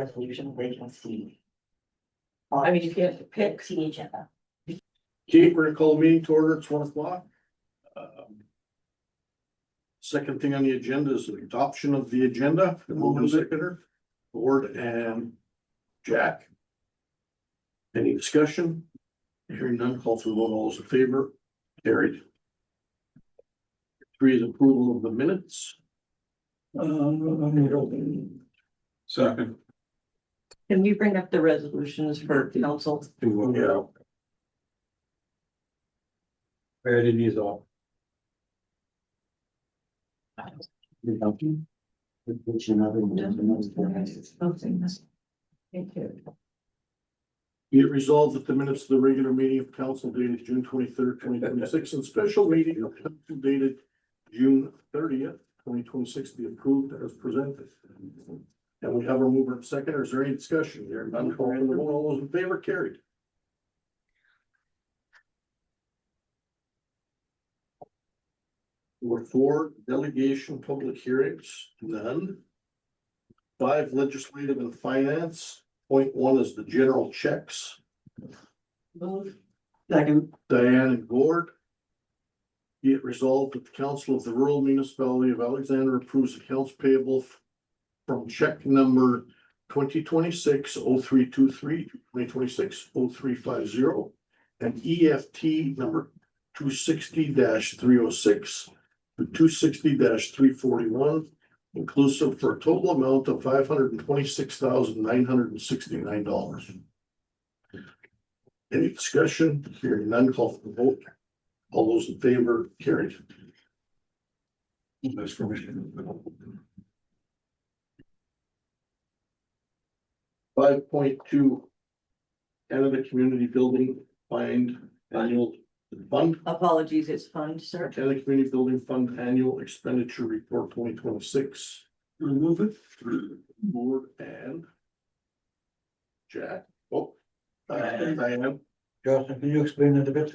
resolution, they can see. I mean, if you have to pick, See the agenda. Okay, we're gonna call the meeting to order. It's 1 o'clock. Second thing on the agenda is the adoption of the agenda. The moving seconder, Ward and Jack. Any discussion? Hearing none, call for the vote. All those in favor? Carried. 3 is approval of the minutes. Second. can we bring up the resolutions for council? Yeah. Where did these all? Which another one. Thank you. Be it resolved that the minutes of the regular meeting of council dated June 23rd, 2026, and special meeting of council dated June 30th, 2026 be approved as presented. And we have a mover and seconder. Is there any discussion here? None, call for the vote. All those in favor? Carried. Number 4, delegation public hearings, none. 5, legislative and finance. Point 1 is the general checks. Move. Second. Diane and Gord. Be it resolved that the council of the rural municipality of Alexander approves accounts payable from check number 2026-0323 to 2026-0350 and EFT number 260-306 to 260-341, inclusive for a total amount of $526,969. Any discussion? Hearing none, call for the vote. All those in favor, carried. That's for me. 5.2, Canada Community Building Fund Annual Fund. Apologies, it's fund, sir. Canada Community Building Fund Annual Expenditure Report 2026. Remove it. Board and Jack. Oh, Diane. Justin, can you explain that a bit?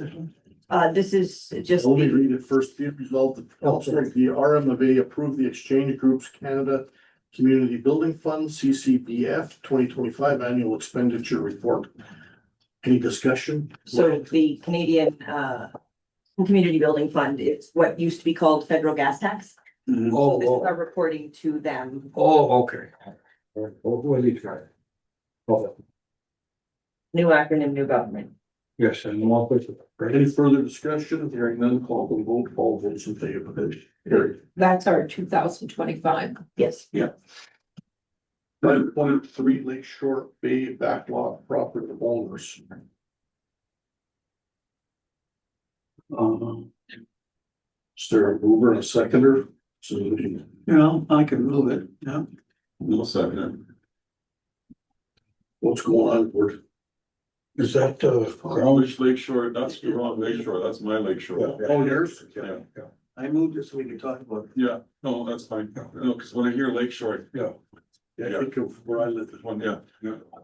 This is just, Let me read it first. Be it resolved that the council of the RMFA approve the Exchange Group's Canada Community Building Fund, CCBF 2025 Annual Expenditure Report. Any discussion? so the Canadian Community Building Fund is what used to be called federal gas tax. So this is our reporting to them. Okay. Who are these guys? Oh, New acronym, new government. yes, and one question. Any further discussion? Hearing none, call for the vote. All votes in favor. Carried. That's our 2025. Yes. 5.3 Lakeshore Bay Backlot Property Owners. Is there a mover and a seconder? So, Yeah, I can move it, yeah. no second. What's going on, Gord? Is that, Which Lakeshore, that's the wrong Lakeshore, that's my Lakeshore. Oh, yours? Yeah, I moved it so we could talk about it. yeah, no, that's fine, no, cause when I hear Lakeshore, Yeah, I think of where I live. one, yeah.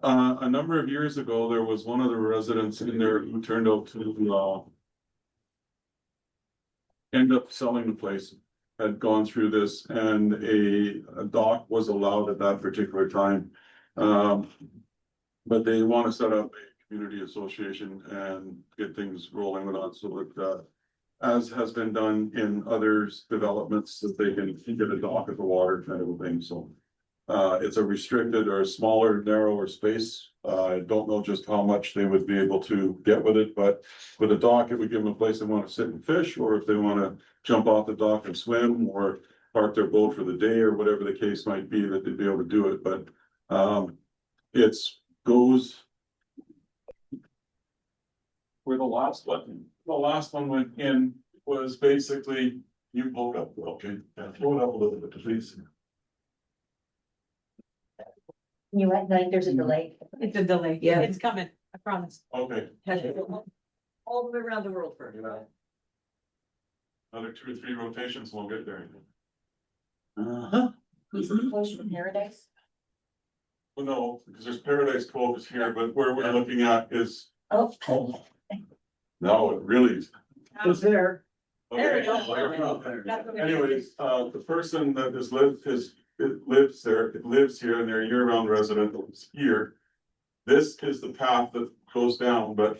A number of years ago, there was one of the residents in there who turned out to, end up selling the place. Had gone through this and a dock was allowed at that particular time. But they want to set up a community association and get things rolling with on, so that, as has been done in others developments, that they can get a dock at the water kind of a thing, so. It's a restricted or a smaller, narrower space. I don't know just how much they would be able to get with it, but with a dock, it would give them a place they want to sit and fish, or if they want to jump off the dock and swim, or park their boat for the day, or whatever the case might be, that they'd be able to do it, but, it's goes. Where the last one went in was basically, you blow it up, okay, blow it up a little bit, please. You went, like, there's a delay. It's a delay. Yeah. It's coming, I promise. Okay, Has to go all the way around the world first. another 2 or 3 rotations, we'll get there. Uh-huh. Close from Paradise. Well, no, because there's Paradise Cove is here, but where we're looking at is, Oh. no, it really is. Was there. There we go. Okay. Anyways, the person that has lived, has it lives there, it lives here and they're year-round residents here. This is the path that goes down, but,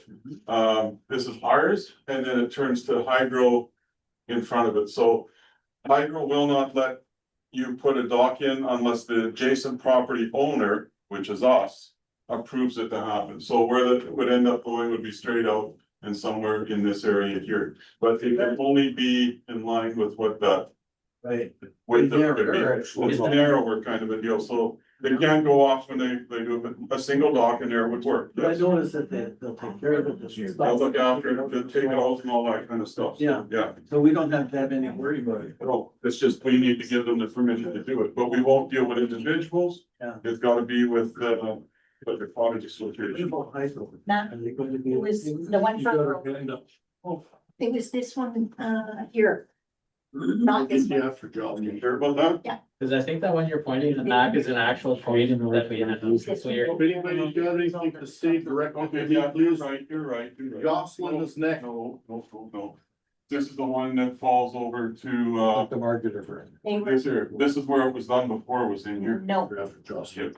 this is ours, and then it turns to hydro in front of it, so. Hydro will not let you put a dock in unless the adjacent property owner, which is us, approves it to happen. So where that would end up going would be straight out and somewhere in this area here. But it can only be in line with what the Right. width of Narrower, it. It's narrower kind of a deal, so they can't go off when they do a single dock in there would work. But I Yes. noticed that they'll take care of it this year. They'll look after it, they'll take it out and all that kind of stuff. So, Yeah. Yeah. So we don't have to have any worry about it. No, it's just we need to give them the permission to do it, but we won't deal with individuals. Yeah. It's gotta be with the cottage association. What about hydro? Nah, Are they going to be? it was the one You from, gotta end up. it was this one, here. Not this Yeah, one. after job. You sure about that? Cause I think that one you're pointing at back is an actual trade that we had. So you're, If anybody's got anything to say directly to Okay, me, yeah, you're please. right, you're right, you're right. Jocelyn is next. No. This is the one that falls over to, The market difference. They were, this here, this is where it was done before, was in here. no, After Jocelyn.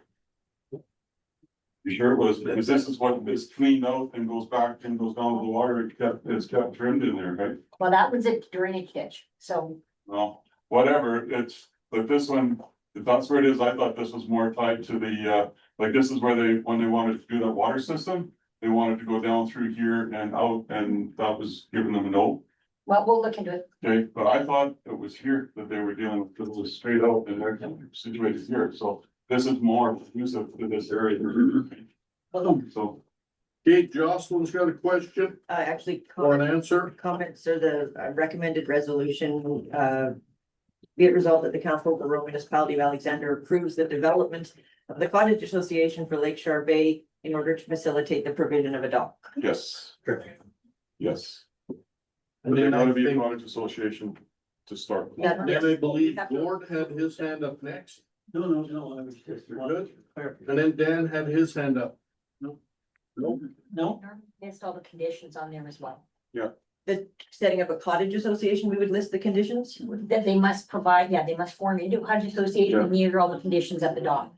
You sure it was, because this is what is cleaned out and goes back and goes down to the water, it's kept trimmed in there, right? well, that was a drainage ditch, so Well, whatever, it's, but this one, if that's where it is, I thought this was more tied to the, like, this is where they, when they wanted to do that water system. They wanted to go down through here and out, and that was giving them a no, well, we'll look into it. okay, but I thought it was here that they were dealing with, because it was straight out and they're situated here, so. This is more conducive to this area. So, Okay, Jocelyn's got a question Actually, or an answer. comments are the recommended resolution, be it resolved that the council of the rural municipality of Alexander approves the development of the cottage association for Lake Shore Bay in order to facilitate the provision of a dock. yes, yes. But And they then I gotta be a think, cottage association to start. with. Yeah. then I believe Gord had his hand up next, No, I was just. You're good? and then Dan had his hand up. No. No, list all the conditions on there as well. The setting up a cottage association, we would list the conditions. That they must provide, yeah, they must form into a cottage association and meet all the conditions of the dock.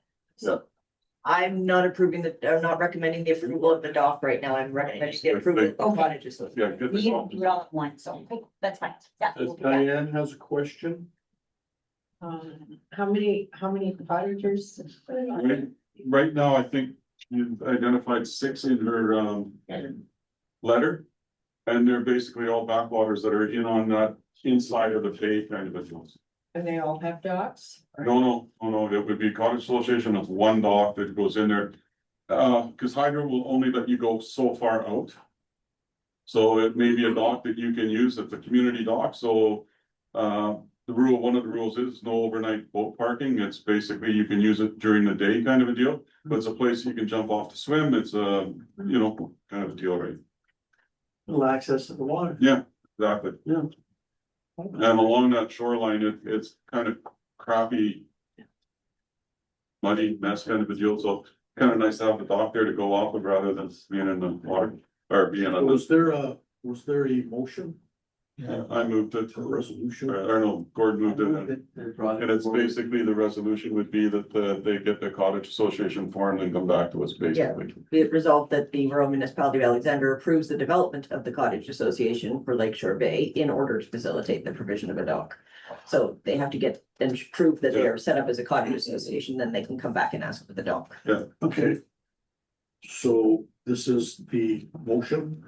I'm not approving I'm not recommending the approval of the dock right now. I'm recommending the approval of the cottage association. Yeah, get We this can off. do it all at once, so okay, that's fine. Yeah, we'll do that. Diane has a question. How many cottagers? Right now, I think you've identified 6 in her, letter. And they're basically all backwaters that are in on that inside of the bay kind of a thing. And they all have docks? No, it would be cottage association of one dock that goes in there. Cause hydro will only let you go so far out. So it may be a dock that you can use at the community dock, so, one of the rules is no overnight boat parking. It's basically you can use it during the day kind of a deal. But it's a place you can jump off to swim. It's a, kind of a deal, right? Little access to the water. Yeah, exactly. Yeah. And along that shoreline, it's kind of crappy. Muddy mess kind of a deal, so kind of nice to have the dock there to go off of rather than being in the water or being on Was there a motion, I moved it, a resolution? or no, Gordon moved it. And it's basically the resolution would be that they get the cottage association formed and come back to us basically. Be it resolved that the rural municipality of Alexander approves the development of the cottage association for Lake Shore Bay in order to facilitate the provision of a dock. So they have to get and prove that they are set up as a cottage association, then they can come back and ask for the dock. Okay. So this is the motion.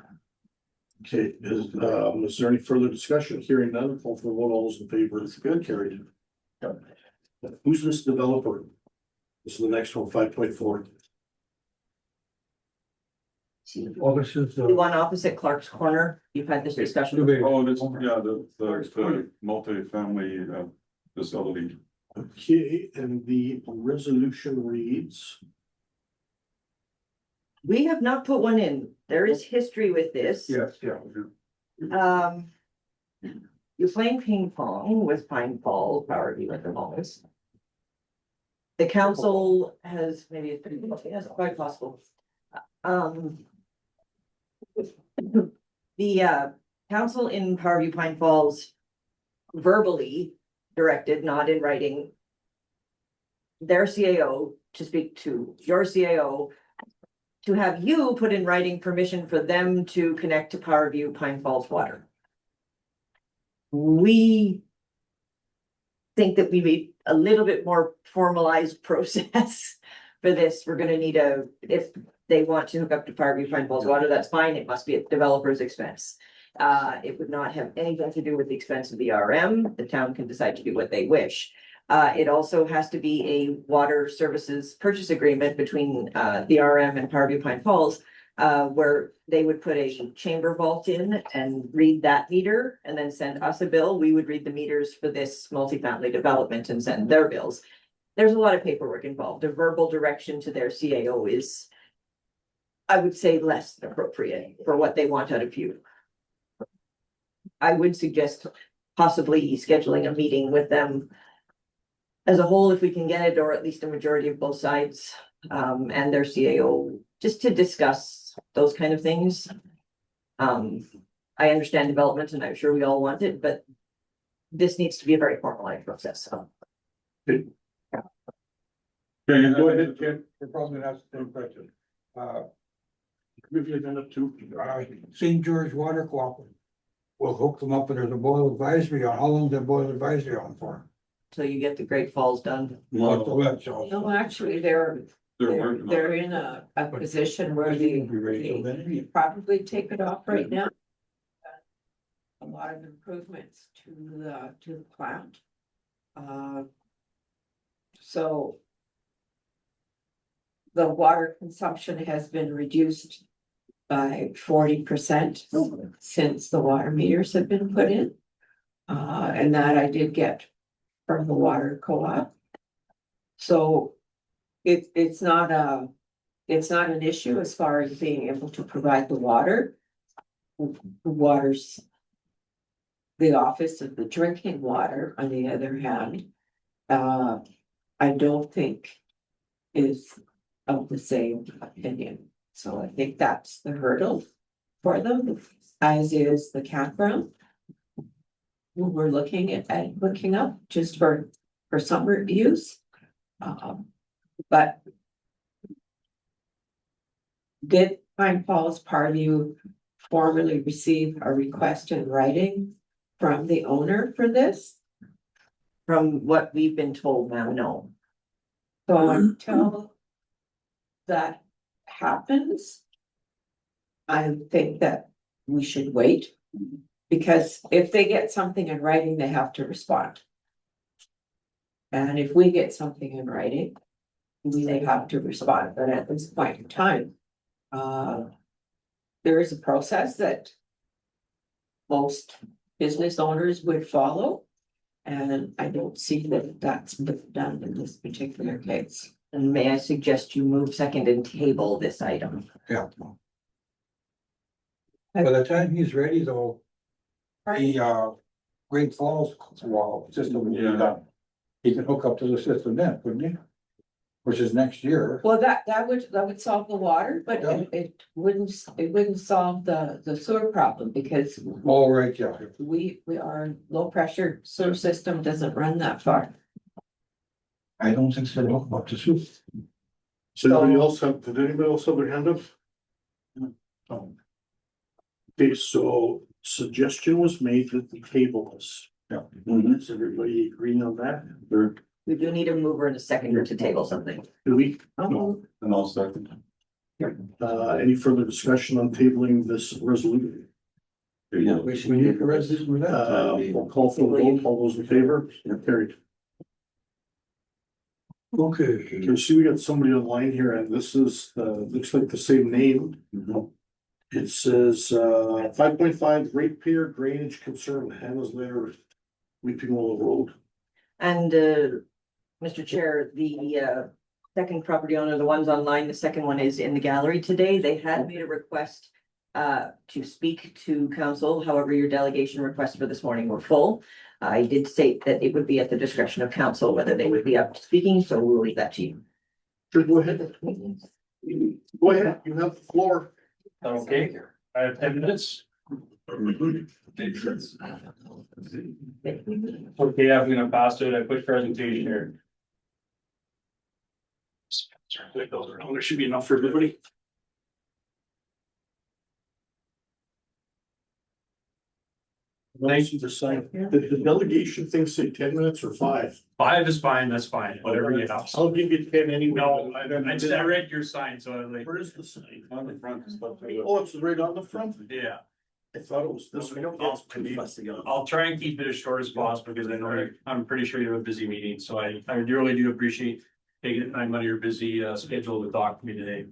Okay, is there any further discussion? Hearing none, call for vote, all those in favor, it's good, carried. Who's this developer? This is the next one, 5.4. Oh, this is, The one opposite Clark's Corner, you've had this discussion. Too big. Oh, this, yeah, the multi-family facility. Okay, and the resolution reads. We have not put one in. There is history with this. yes, yeah. You're playing ping pong with Pine Falls Power View at the moment. The council has, maybe it's quite possible. The council in Power View Pine Falls verbally directed, not in writing, their CAO to speak to your CAO to have you put in writing permission for them to connect to Powerview Pine Falls Water. We think that we need a little bit more formalized process for this. We're gonna need if they want to hook up to Powerview Pine Falls Water, that's fine. It must be at developer's expense. It would not have anything to do with the expense of the RM. The town can decide to do what they wish. It also has to be a water services purchase agreement between the RM and Powerview Pine Falls, where they would put a chamber vault in and read that meter and then send us a bill. We would read the meters for this multifamily development and send their bills. There's a lot of paperwork involved. A verbal direction to their CAO is, I would say, less than appropriate for what they want out of you. I would suggest possibly scheduling a meeting with them as a whole, if we can get it, or at least a majority of both sides, and their CAO, just to discuss those kind of things. I understand development and I'm sure we all want it, but this needs to be a very formalized process, so. Okay, Go ahead, Ken. We're probably gonna ask the same question. Move your agenda to. St. George Water Cooperative. We'll hook them up and there's a boil advisory on. How long is that boil advisory on for? Till you get the Great Falls done. What's the web show? No, actually, they're working on it. they're in a position where they probably take it off right now. A lot of improvements to the plant. So. The water consumption has been reduced by 40% since the water meters have been put in. And that I did get from the water co-op. So it's not an issue as far as being able to provide the water. The water's the office of the drinking water, on the other hand, I don't think is of the same opinion. So I think that's the hurdle for them, as is the campground. We're looking at hooking up just for summer use. But did Pine Falls Parview formally receive a request in writing from the owner for this? From what we've been told now, no. So until that happens, I think that we should wait. Because if they get something in writing, they have to respond. And if we get something in writing, we may have to respond, but at this point in time, there is a process that most business owners would follow. And I don't see that that's been done in this particular case. And may I suggest you move second and table this item? Yeah. By the time he's ready though, the Great Falls wall system will be Yeah. done. He can hook up to the system then, couldn't he? Which is next year. Well, that would solve the water, but Yeah. it wouldn't solve the sewer problem, because All right, yeah. we are low pressure sewer system doesn't run that far. I don't think so. Hook up to soup. Did anybody else have their hand up? Oh, Okay, so suggestion was made that the table is. Yeah. Is everybody agreeing on that? Or We do need a mover and a seconder to table something. do we, No, and I'll second. any further discussion on tabling this resolution? Yeah. we should need a resolution with that. We'll call for the vote. All those in favor? Carried. Okay. Okay, see, we got somebody online here and this is, looks like the same name. It says, 5.5 ratepayer drainage concern, Hannah's Lair, Weeping Willow Road. And Mr. Chair, the second property owner, the ones online, the second one is in the gallery today. They had made a request to speak to council. However, your delegation requests for this morning were full. I did state that it would be at the discretion of council whether they would be up to speaking, so we'll leave that to you. Sure, go ahead. Go ahead, you have the floor. Okay, I have 10 minutes. Okay, I'm gonna pass it a quick presentation here. Circulate those around. There should be enough for everybody. Nice to sign. Did the delegation thing say 10 minutes or 5? 5 is fine, that's fine, whatever you have. I'll give you 10 anyway. No, I read your sign, so I was like, Where is the sign? On the front is what. Oh, it's right on the front. yeah. I thought it was this one. I'll try and keep it as short as possible because I know I'm pretty sure you have a busy meeting, so I really do appreciate taking time out of your busy schedule to talk to me today.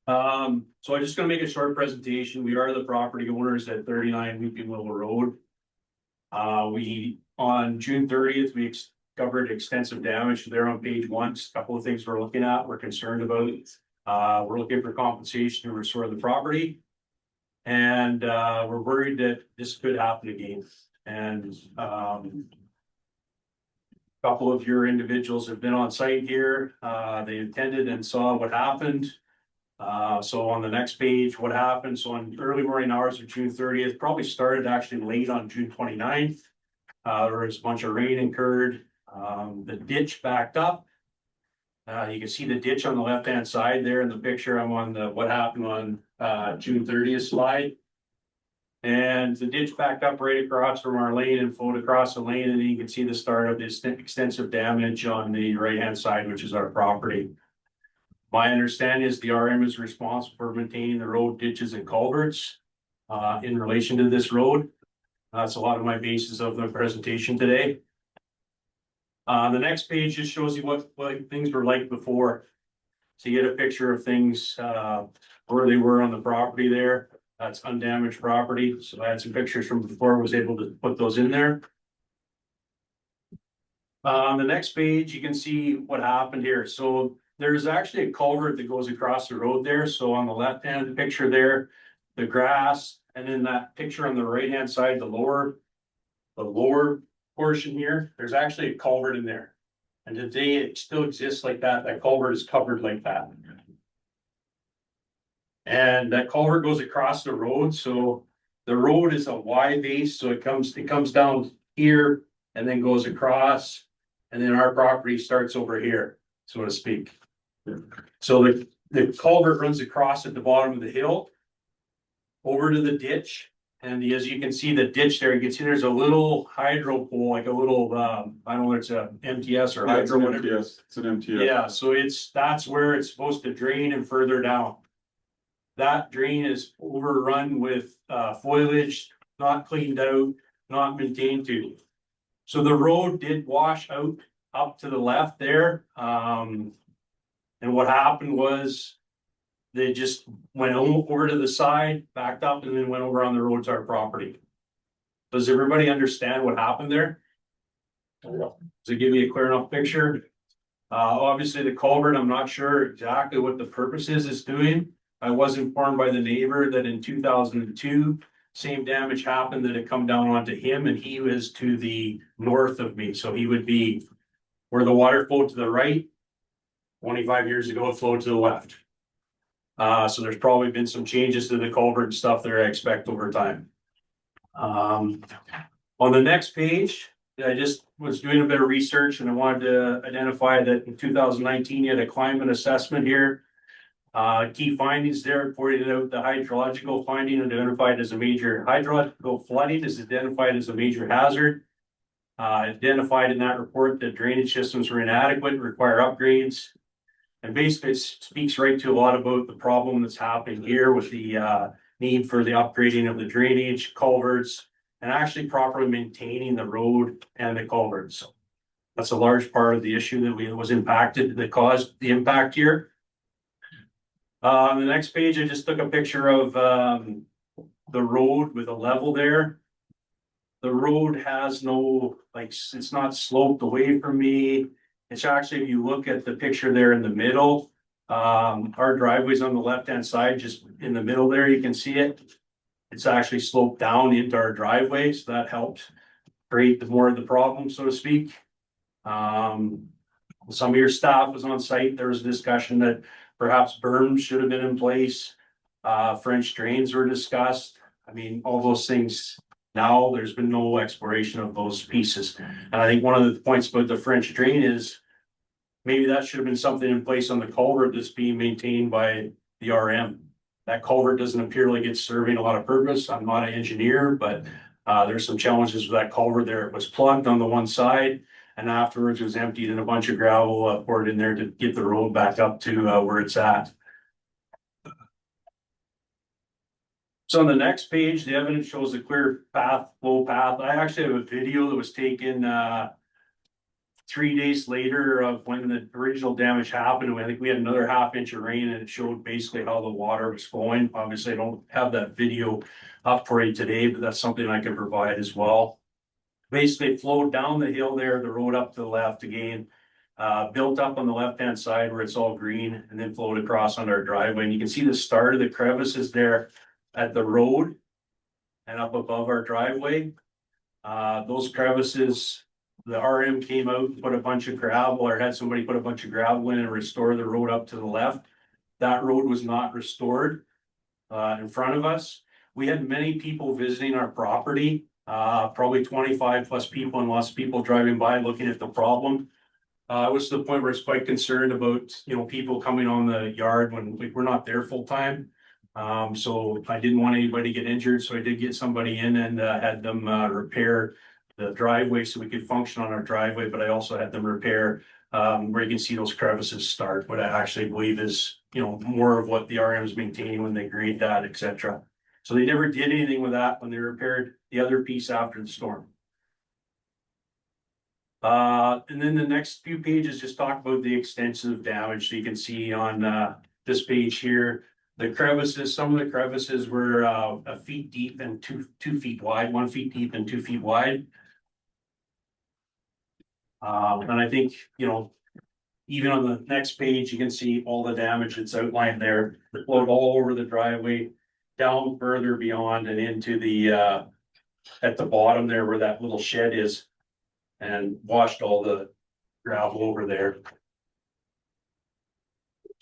So I'm just gonna make a short presentation. We are the property owners at 39 Weeping Willow Road. We, on June 30th, we discovered extensive damage there on page 1. Just a couple of things we're looking at, we're concerned about. We're looking for compensation to restore the property. And we're worried that this could happen again. And a couple of your individuals have been on site here. They attended and saw what happened. So on the next page, what happened? So on early morning hours of June 30th, probably started actually late on June 29th. There was a bunch of rain incurred. The ditch backed up. You can see the ditch on the left-hand side there in the picture. I'm on the what happened on June 30th slide. And the ditch backed up right across from our lane and flowed across the lane, and you can see the start of this extensive damage on the right-hand side, which is our property. My understanding is the RM is responsible for maintaining the road ditches and culverts in relation to this road. That's a lot of my basis of the presentation today. The next page just shows you what things were like before. So you get a picture of things where they were on the property there. That's undamaged property. So I had some pictures from before, was able to put those in there. On the next page, you can see what happened here. So there's actually a culvert that goes across the road there. So on the left-hand picture there, the grass, and then that picture on the right-hand side, the lower portion here, there's actually a culvert in there. And today it still exists like that. That culvert is covered like that. And that culvert goes across the road. So the road is a Y base. So it comes down here and then goes across. And then our property starts over here, so to speak. So the culvert runs across at the bottom of the hill over to the ditch. And as you can see the ditch there, you can see there's a little hydro pole, like a little, I don't know if it's a MTS or Yeah, it's hydro, an whatever. MTS. It's an MTS. Yeah, so that's where it's supposed to drain and further down. That drain is overrun with foliage, not cleaned out, not maintained to. So the road did wash out up to the left there. And what happened was they just went over to the side, backed up, and then went over on the road to our property. Does everybody understand what happened there? Does it give you a clear enough picture? Obviously the culvert, I'm not sure exactly what the purpose is it's doing. I was informed by the neighbor that in 2002, same damage happened, that it come down onto him, and he was to the north of me. So he would be where the water flowed to the right. 25 years ago, it flowed to the left. So there's probably been some changes to the culvert and stuff there I expect over time. On the next page, I just was doing a bit of research and I wanted to identify that in 2019, you had a climate assessment here. Key findings there pointed out the hydrological finding identified as a major hydrological flooding is identified as a major hazard. Identified in that report that drainage systems were inadequate and require upgrades. And basically it speaks right to a lot about the problem that's happening here with the need for the upgrading of the drainage, culverts, and actually properly maintaining the road and the culverts. That's a large part of the issue that was impacted, that caused the impact here. On the next page, I just took a picture of the road with a level there. The road has no, it's not sloped away from me. It's actually, if you look at the picture there in the middle, our driveway's on the left-hand side, just in the middle there, you can see it. It's actually sloped down into our driveway, so that helped create more of the problem, so to speak. Some of your staff was on site. There was a discussion that perhaps berms should have been in place. French drains were discussed. I mean, all those things. Now there's been no exploration of those pieces. And I think one of the points about the French drain is maybe that should have been something in place on the culvert that's being maintained by the RM. That culvert doesn't appear like it's serving a lot of purpose. I'm not an engineer, but there's some challenges with that culvert there. It was plugged on the one side and afterwards it was emptied and a bunch of gravel poured in there to get the road back up to where it's at. So on the next page, the evidence shows a clear path, flow path. I actually have a video that was taken 3 days later of when the original damage happened. I think we had another half-inch of rain and it showed basically how the water was flowing. Obviously, I don't have that video up for you today, but that's something I can provide as well. Basically, it flowed down the hill there, the road up to the left again, built up on the left-hand side where it's all green, and then flowed across on our driveway. And you can see the start of the crevices there at the road and up above our driveway. Those crevices, the RM came out and put a bunch of gravel, or had somebody put a bunch of gravel in and restore the road up to the left. That road was not restored in front of us. We had many people visiting our property, probably 25 plus people, and lots of people driving by looking at the problem. I was to the point where it's quite concerned about, people coming on the yard when we're not there full time. So I didn't want anybody to get injured, so I did get somebody in and had them repair the driveway so we could function on our driveway, but I also had them repair where you can see those crevices start, what I actually believe is, more of what the RM is maintaining when they grade that, etc. So they never did anything with that when they repaired the other piece after the storm. And then the next few pages just talk about the extensive damage. So you can see on this page here, the crevices, some of the crevices were a feet deep and two feet wide, 1 feet deep and 2 feet wide. And I think, even on the next page, you can see all the damage that's outlined there. It flowed all over the driveway, down further beyond and into the, at the bottom there where that little shed is, and washed all the gravel over there.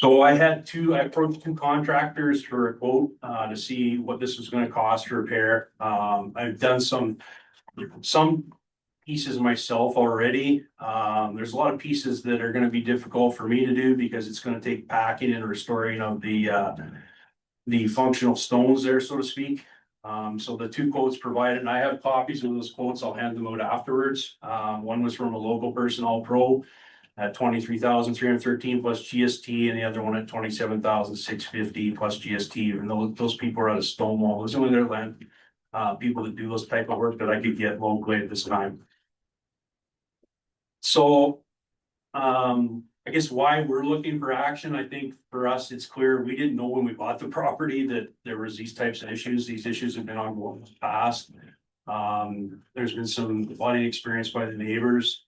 So I approached 2 contractors for a quote to see what this was going to cost to repair. I've done some pieces myself already. There's a lot of pieces that are going to be difficult for me to do because it's going to take packing and restoring of the functional stones there, so to speak. So the 2 quotes provided, and I have copies of those quotes. I'll hand them out afterwards. One was from a local person, All Pro, at 23,313 plus GST, and the other one at 27,650 plus GST. And those people are out of Stonewall. Those are only their land people that do those type of work that I could get locally at this time. So, I guess why we're looking for action, I think for us, it's clear we didn't know when we bought the property that there was these types of issues. These issues have been ongoing in the past. There's been some flooding experience by the neighbors.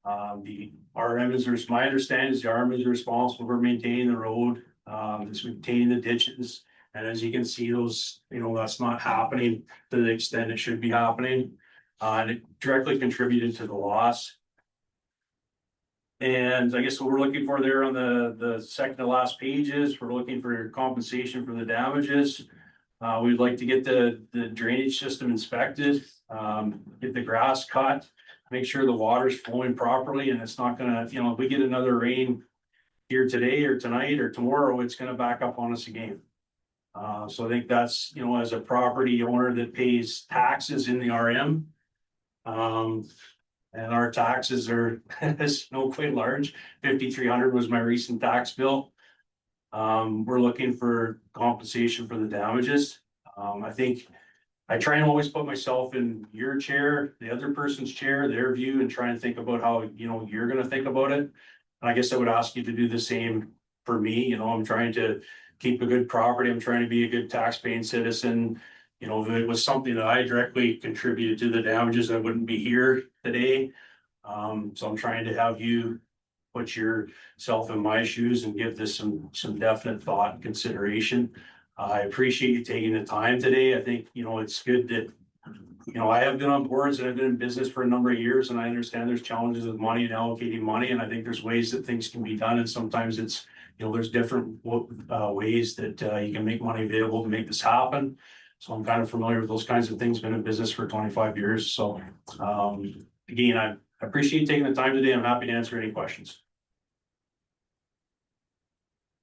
The RM is, my understanding is the RM is responsible for maintaining the road, it's maintaining the ditches. And as you can see, those, that's not happening to the extent it should be happening. And it directly contributed to the loss. And I guess what we're looking for there on the second to last pages, we're looking for compensation for the damages. We'd like to get the drainage system inspected, get the grass cut, make sure the water's flowing properly, and it's not gonna, if we get another rain here today or tonight or tomorrow, it's gonna back up on us again. So I think that's, as a property owner that pays taxes in the RM, and our taxes are quite large. 5,300 was my recent tax bill. We're looking for compensation for the damages. I think I try and always put myself in your chair, the other person's chair, their view, and try and think about how, you're gonna think about it. And I guess I would ask you to do the same for me. I'm trying to keep a good property. I'm trying to be a good tax-paying citizen. If it was something that I directly contributed to the damages, I wouldn't be here today. So I'm trying to have you put yourself in my shoes and give this some definite thought and consideration. I appreciate you taking the time today. I think, it's good that, I have been on boards and I've been in business for a number of years, and I understand there's challenges with money and allocating money. And I think there's ways that things can be done. And sometimes it's, there's different ways that you can make money available to make this happen. So I'm kind of familiar with those kinds of things, been in business for 25 years. So again, I appreciate you taking the time today. I'm happy to answer any questions.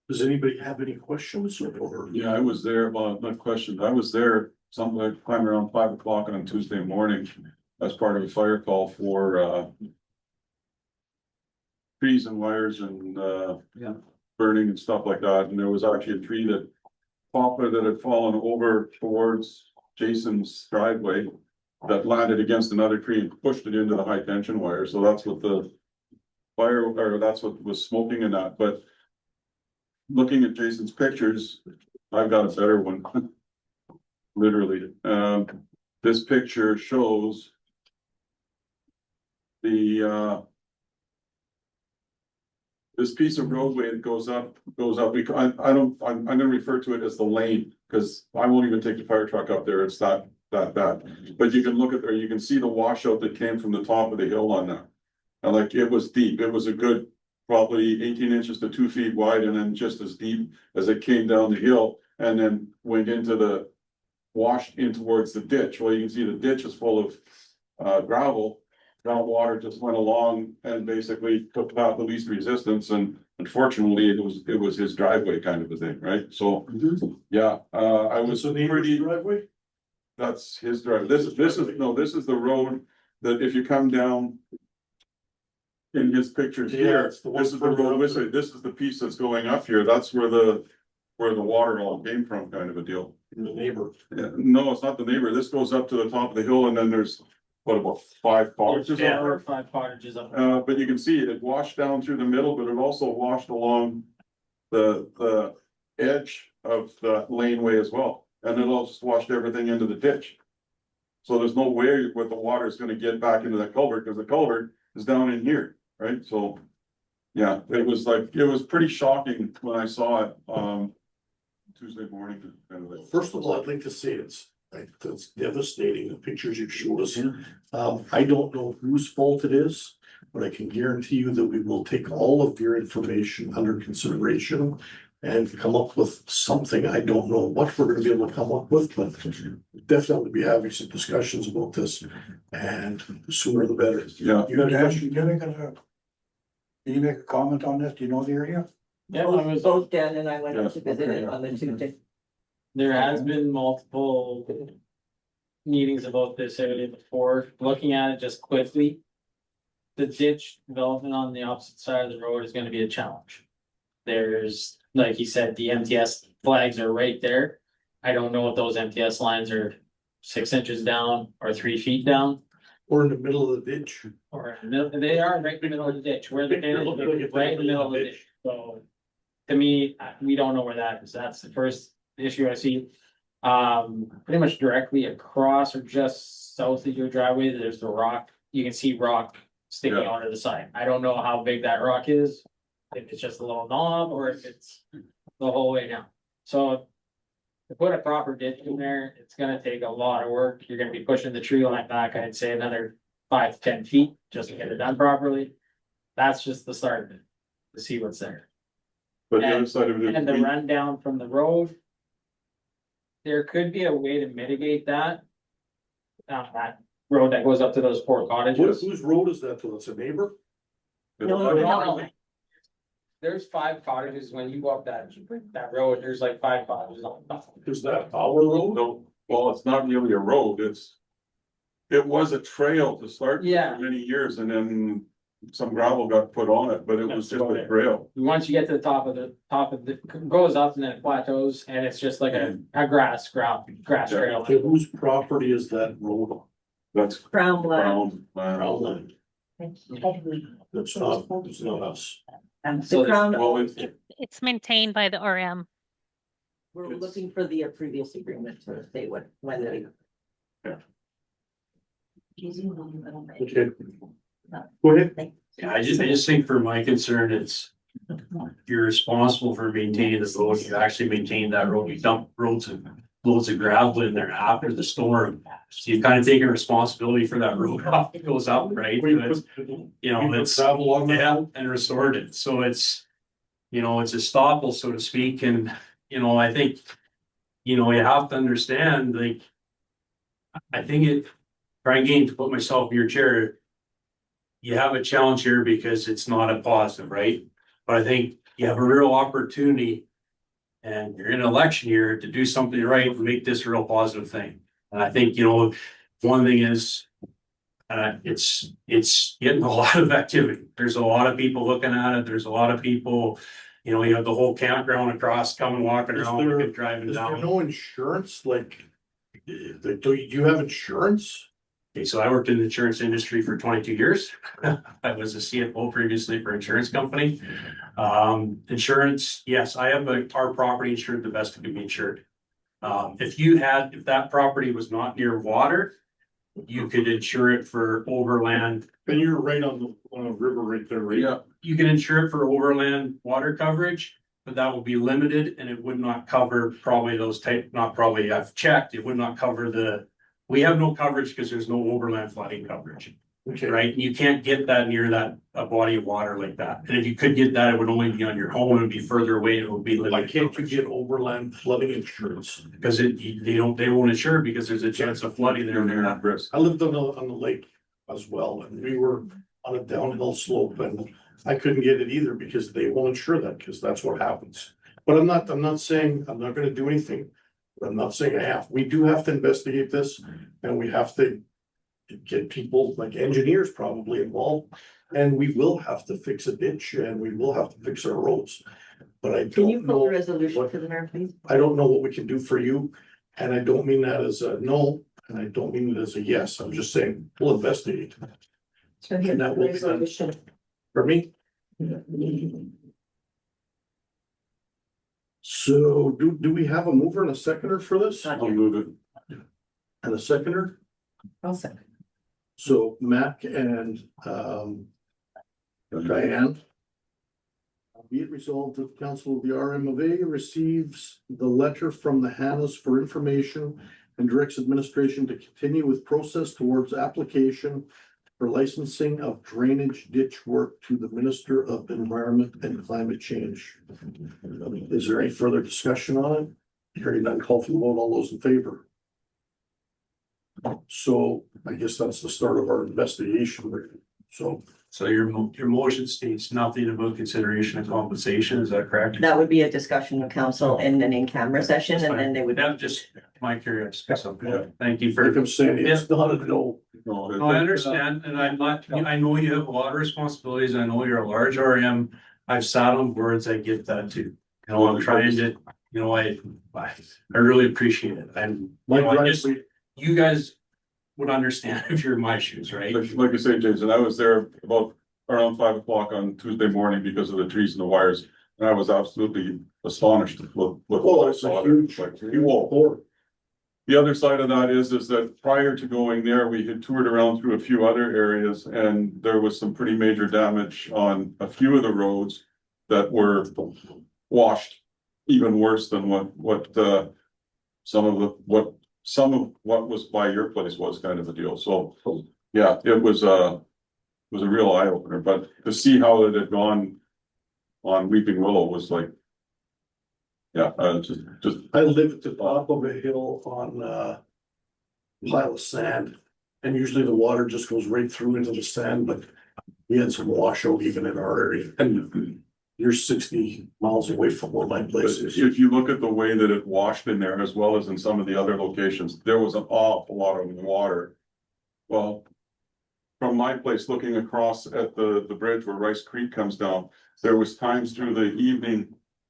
Does anybody have any questions or? Yeah, I was there, well, not questions, I was there sometime around 5 o'clock on Tuesday morning as part of a fire call for, trees and wires and, Yeah. burning and stuff like that, and there was actually a tree that poplar that had fallen over towards Jason's driveway that landed against another tree and pushed it into the high tension wire, so that's what the fire, or that's what was smoking in that, but looking at Jason's pictures, I've got a better one. Literally, this picture shows the, this piece of roadway that goes up, I'm gonna refer to it as the lane, because I won't even take the fire truck up there, it's that bad. But you can look at, or you can see the washout that came from the top of the hill on that. And like, it was deep, it was a good, probably 18 inches to 2 feet wide, and then just as deep as it came down the hill, and then went into the, washed in towards the ditch. Well, you can see the ditch is full of, gravel. Groundwater just went along and basically took out the least resistance, and unfortunately, it was his driveway kind of a thing, right? So, yeah, I was It's a neighbor's pretty, driveway? that's his drive. This is the road that if you come down in his pictures Yeah, here, it's the one this is the further road, up there. this is the piece that's going up here. That's where the water all came from, kind of a deal. The neighbor. Yeah, no, it's not the neighbor. This goes up to the top of the hill, and then there's, what, about 5 cottages? Yeah, or 5 cottages up. But you can see it washed down through the middle, but it also washed along the edge of the laneway as well. And it all just washed everything into the ditch. So there's no way where the water is gonna get back into that culvert, because the culvert is down in here, right? So, yeah, it was pretty shocking when I saw it, Tuesday morning. Kind of like- First of all, I'd like to say it's devastating, the pictures you showed us. I don't know whose fault it is, but I can guarantee you that we will take all of your information under consideration and come up with something. I don't know what we're gonna be able to come up with, but definitely be having some discussions about this, and the sooner the better. Yeah, You got a question? Can you make a comment on this? Do you know the area? Yeah, I was, Both Dan and I went up to Yeah, visit okay, it yeah. on the Tuesday. there has been multiple meetings about this area before, looking at it just quickly. The ditch development on the opposite side of the road is gonna be a challenge. There's, like you said, the MTS flags are right there. I don't know if those MTS lines are 6 inches down or 3 feet down. Or in the middle of the ditch. Or, they are right in the middle of the ditch, where the, They're looking like right in the middle of the ditch, so. To me, we don't know where that is, that's the first issue I see. Pretty much directly across or just south of your driveway, there's the rock, you can see rock sticking Yeah. out of the side. I don't know how big that rock is. If it's just a little knob or if it's the whole way down, so. To put a proper ditch in there, it's gonna take a lot of work, you're gonna be pushing the tree line back, I'd say another 5 to 10 feet just to get it done properly. That's just the start of it, to see what's there. but the other side of it And the is, rundown from the road. There could be a way to mitigate that. That road that goes up to those 4 cottages. Whose road is that? It's a neighbor? No. There's 5 cottages, when you go up that road, there's like 5 cottages on top. Is that our road? no, well, it's not really a road, it was a trail to start with Yeah. for many years, and then some gravel got put on it, but it was just a trail. Once you get to the top of the, goes up and then it plateaus, and it's just like a grass trail. Okay, whose property is that road? That's Crown brown, Crown land. That's not us. So The Crown, well, it's, It's maintained by the RM. we're looking for the previous agreement to say when they. Okay. Go ahead. Yeah, I just think for my concern, it's. You're responsible for maintaining the road, you actually maintain that road, you dump loads of gravel in there after the storm. So you've kind of taken responsibility for that road off, it goes up, right? It's, you know, it's, Travel on that. yeah, and restored it, so it's. You know, it's a stopple, so to speak, and, you know, I think. You know, you have to understand, like. I think trying to put myself in your chair. You have a challenge here because it's not a positive, right? But I think you have a real opportunity. And you're in an election year to do something right and make this a real positive thing. And I think, one thing is. It's getting a lot of activity. There's a lot of people looking at it. There's a lot of people, you have the whole campground across coming, walking Is around, there- looking, driving Is there down. no insurance, like, do you have insurance? Okay, so I worked in the insurance industry for 22 years. I was a CFO previously for an insurance company. Insurance, yes, I have our property insured the best it can be insured. If that property was not near water, you could insure it for overland. And you're right on the river right there, right? Yeah, You can insure it for overland water coverage, but that will be limited and it would not cover probably I've checked, it would not cover we have no coverage because there's no overland flooding coverage, Okay. right? And you can't get that near a body of water like that. And if you could get that, it would only be on your home, it would be further away, and it would be Why limited. can't you coverage. get overland flooding insurance? Because they won't insure because there's a chance of flooding there. you're near that risk. I lived on the lake as well, and we were on a downhill slope, and I couldn't get it either because they won't insure that, because that's what happens. But I'm not saying, I'm not gonna do anything. I'm not saying I have. We do have to investigate this, and we have to get people like engineers probably involved. And we will have to fix a ditch, and we will have to fix our roads. But I Can you don't pull the know, resolution for the mayor, please? I don't know what we can do for you. And I don't mean that as a no, and I don't mean it as a yes. I'm just saying, we'll investigate. So here's And that the will be done. resolution. For me? So do we have a mover and a seconder for this? I'll move it. And a seconder? I'll second. So Mac and Diane. Be it resolved that the Council of the RM of A receives the letter from the Hannahs for information and directs administration to continue with process towards application for licensing of drainage ditch work to the Minister of Environment and Climate Change. Is there any further discussion on it? Hearing none, call for the vote. All those in favor? So I guess that's the start of our investigation. So your motion states nothing about consideration of compensation, is that correct? That would be a discussion of council in an in-camera session, and then they would. That's just my curiosity, so, Yeah. thank you like for. I'm saying, it's not a no. No, No, I understand, and I know you have a lot of responsibilities, I know you're a large RM, I've sat on boards, I get that too. I'm trying to, I really appreciate it, and, My you guys would understand if you're in my shoes, right? Like I say, Jason, I was there about around 5 o'clock on Tuesday morning because of the trees and the wires. And I was absolutely astonished with what I It's a saw. huge, Like, huge whoa. board. The other side of that is that prior to going there, we had toured around through a few other areas and there was some pretty major damage on a few of the roads that were washed even worse than some of what was by your place was kind of a deal. So, yeah, it was a real eye opener, but to see how it had gone on Weeping Willow was like, yeah, just I live at the top of a hill on pile of sand. And usually the water just goes right through into the sand, but we had some washout even in our area. And you're 60 miles away from where my place is. if you look at the way that it washed in there, as well as in some of the other locations, there was an awful lot of water. Well, from my place, looking across at the bridge where Rice Creek comes down, there was times through the evening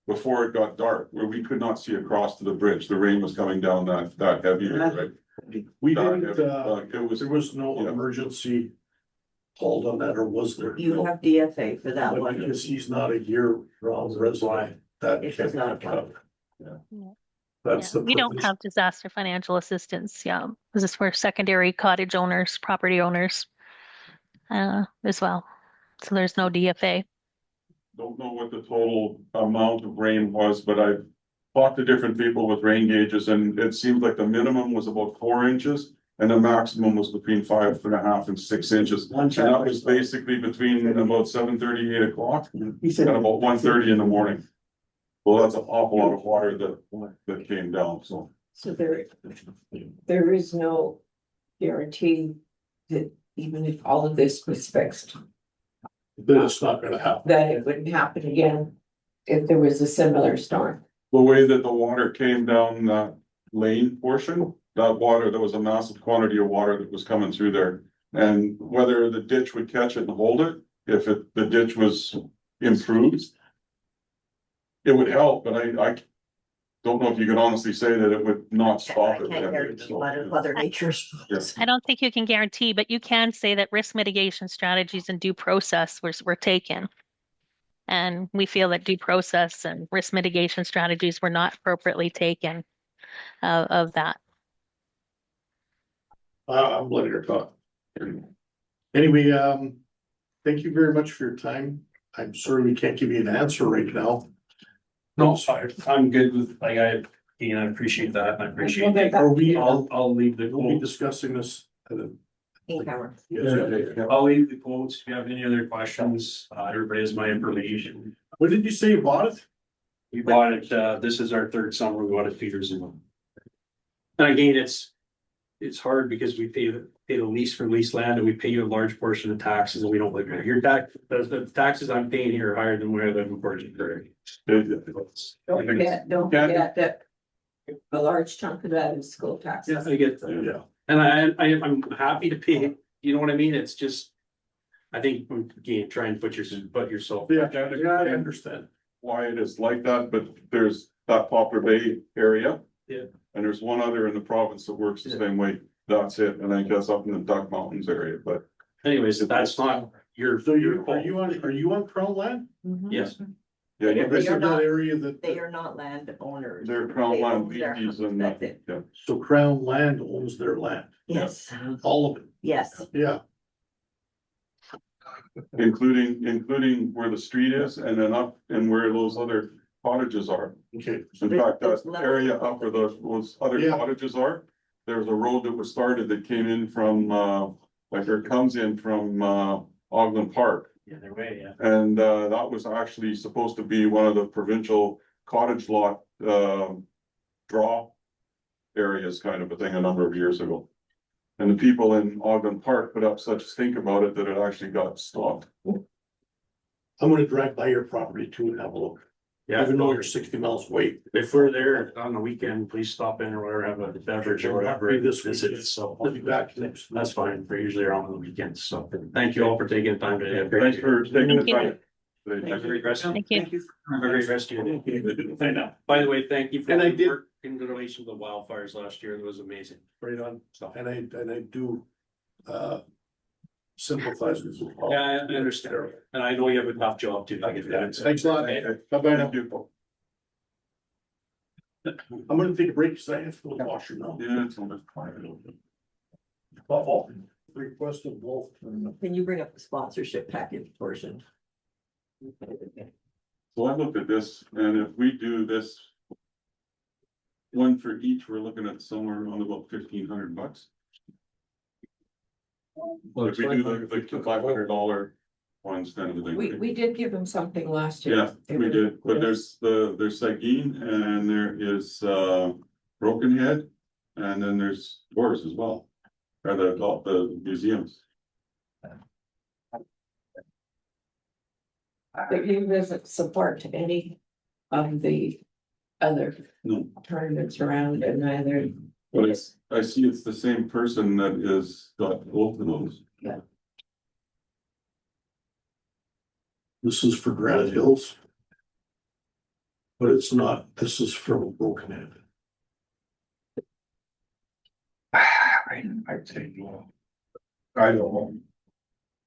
before it got dark where we could not see across to the bridge. The rain was coming down that heavy, right? We That didn't, heavy. It was, there was no Yeah. emergency called on that, or was there? You have DFA for that But one. because he's not a year-round resident, that. It does not apply. That's the. We don't purpose. have disaster financial assistance, yeah. This is for secondary cottage owners, property owners as well. So there's no DFA. don't know what the total amount of rain was, but I talked to different people with rain gauges and it seemed like the minimum was about 4 inches. And the maximum was between 5.5 and 6 inches. And that was basically between about 7:30, 8 o'clock and He said. about 1:30 in the morning. Well, that's an awful lot of water that came down, so. So there is no guarantee that even if all of this was fixed, Then it's not gonna happen. that it wouldn't happen again. if there was a similar storm. The way that the water came down that lane portion, that water, there was a massive quantity of water that was coming through there. And whether the ditch would catch it and hold it, if the ditch was improved, it would help, but I don't know if you could honestly say that it would not I stop can't it. guarantee Mother Nature's. Yes. I don't think you can guarantee, but you can say that risk mitigation strategies and due process were taken. And we feel that due process and risk mitigation strategies were not appropriately taken of that. I'm letting her talk. Anyway, thank you very much for your time. I'm sorry we can't give you an answer right now. No, I'm good with, like, Ian, I appreciate that, and I appreciate it. Are we, I'll leave the we'll be quotes, discussing this at a. Yeah. I'll leave the quotes, if you have any other questions, everybody has my information. What did you say you bought it? We bought it, this is our third summer, we bought it 2 years ago. And again, it's hard because we pay the lease for leased land and we pay you a large portion of taxes and we don't live here. Your the taxes I'm paying here are higher than where I live in Portage. Don't forget that a large chunk of that is school Yeah, taxes. I get that. Yeah. And I'm happy to pay, you know what I mean? It's just, I think, again, try and put yourself. Yeah, I understand. Why it is like that, but there's that Poplar Bay area. Yeah. And there's one other in the province that works the same way. That's it. And I guess up in the Duck Mountains area, but Anyways, that's not your. So are you on Crown land? Yes, yeah, They This is are that not- area that, They are not landowners. they're Crown They land own their leases house, and, that's it. yeah. so Crown land owns their land, Yes, all of it, yes. yeah. Including where the street is and then up and where those other cottages are. Okay, In There's- fact, there's that levels. area up where those other Yeah. cottages are, there's a road that was started that came in from, like, or comes in from, Ogden Park. either way, yeah. And, that was actually supposed to be one of the provincial cottage lot, draw areas kind of a thing a number of years ago. And the people in Ogden Park put up such a stink about it that it actually got stopped. I'm gonna drive by your property too and have a look, Yeah, even though you're 60 miles away. if we're there on the weekend, please stop in or whatever, have a beverage or whatever. Be this Visit, weekend. so I'll be back next. that's fine. We're usually around on the weekends, so thank you all for taking the time today. Thanks for taking the Thank you. time. Have a great rest. Thank you. Have a great rest of your day. I know. By the way, thank you for And I your did- work in relation to the wildfires last year. It was amazing. Right on, So, and I do, sympathize with you. yeah, I understand. And I know you have a tough job too. I get that. Thanks a lot. Bye-bye now. Thank you. I'm gonna take a break, because I have to go to the washer now. Yeah, it's on the. Uh-oh. Request of both. Can you bring up the sponsorship package portion? So I looked at this, and if we do this. One for each, we're looking at somewhere around about $1,500. If we do the $500 ones kind of a thing. We did give them something last year. Yeah, we did, but there's Seguin and there is Broken Head. And then there's yours as well, or the museums. But you visit support any of the other No, tournaments around and either. but I see it's the same person that is got both of those. This is for Granite Hills. But it's not, this is from Broken Head. I'd say no. I don't know.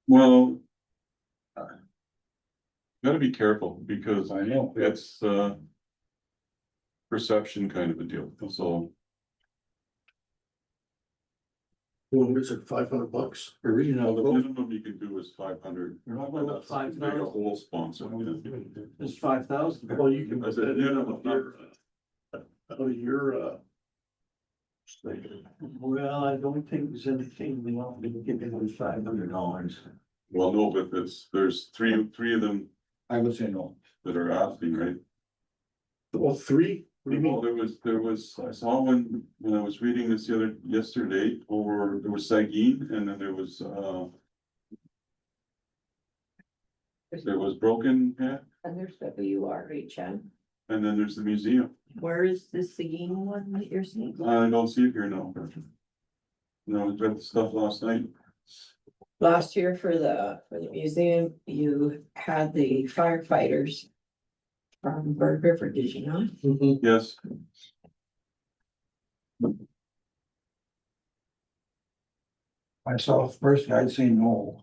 Well. Gotta be careful because I know it's perception kind of a deal, so. Well, it's at $500. The minimum you can do is 500. You're not going up That's a 5,000. whole sponsor. It's 5,000. Well, you can. I said, minimum number. Your Well, I don't think there's anything we want to give them $500. Well, no, but there's three of them I would say no. that are asking, right? well, 3, what do you Well, mean? there was, I saw one when I was reading this yesterday, or there was Seguin and then there was Broken Head. And there's WRHM. And then there's the museum. Where is this Seguin one that you're seeing? I don't see it here now. No, I read the stuff last night. Last year for the museum, you had the firefighters from Bird River, did you not? Yes, Myself personally, I'd say no.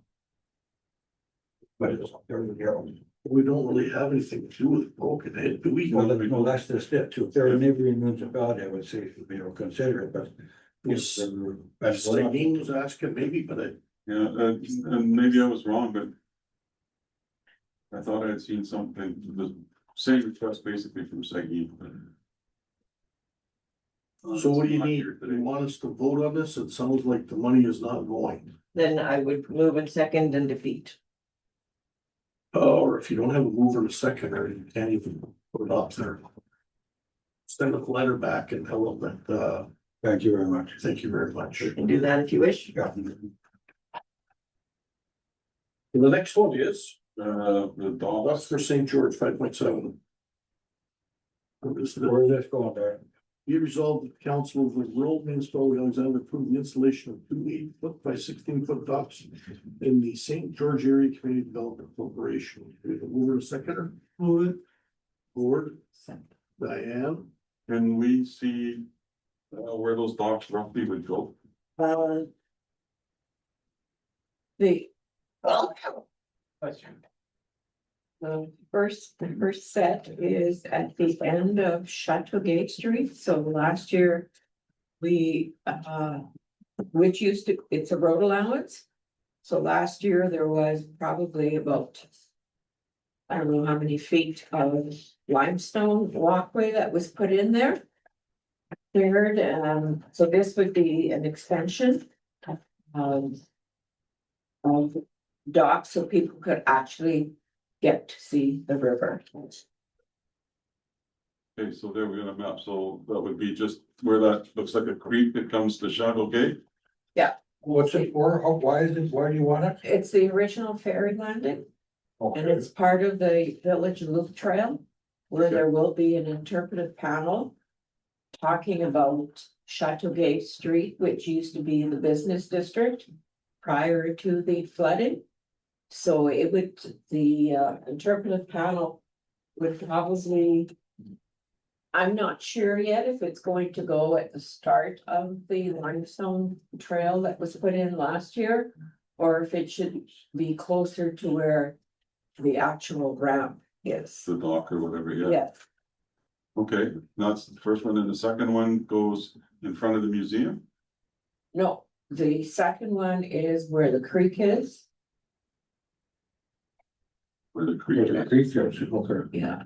But it's, there we go. We don't really have anything to do with Broken Head, do we? No, that's just it too. If they're a neighboring municipality, I would say, consider it, but. Yes. That's Like Dean was asking, maybe, but yeah, and maybe I was wrong, but. I thought I had seen something, the same request basically from Sagi. so what do you need? You want us to vote on this? It sounds like the money is not going. Then I would move in second and defeat. Or if you don't have a mover and a seconder, you can't even put it up there. Send a letter back and tell them that, Thank you very much. thank you very much. You can do that if you wish. Yeah. The next one is, The dog. that's for St. George 5.7. Where's this going there? Be resolved that the council of the rural municipality of Alexander approve the installation of 2 8-foot by 16-foot docks in the St. George Area Community Development Corporation. We have a mover and a seconder. Move it. Board. Diane. Can we see where those docks roughly would go? The. The first set is at the end of Chateau Gate Street, so last year. We, which used to, it's a road allowance. So last year there was probably about. I don't know how many feet of limestone walkway that was put in there. Third, so this would be an extension. Of dock, so people could actually get to see the river. Okay, so there we got a map, so that would be just where that looks like a creek that comes to Shadow Gate. What's it for? How, why is it? Why do you want it? It's the original ferry landing, and it's part of the village loop trail. Where there will be an interpretive panel. Talking about Chateau Gate Street, which used to be the business district. Prior to the flooding. So it would, the interpretive panel would probably. I'm not sure yet if it's going to go at the start of the limestone trail that was put in last year. Or if it should be closer to where the actual ramp is. The dock or whatever, yeah. Yeah, Okay, that's the first one, and the second one goes in front of the museum. no, the second one is where the creek is, Where the creek is. Okay. yeah.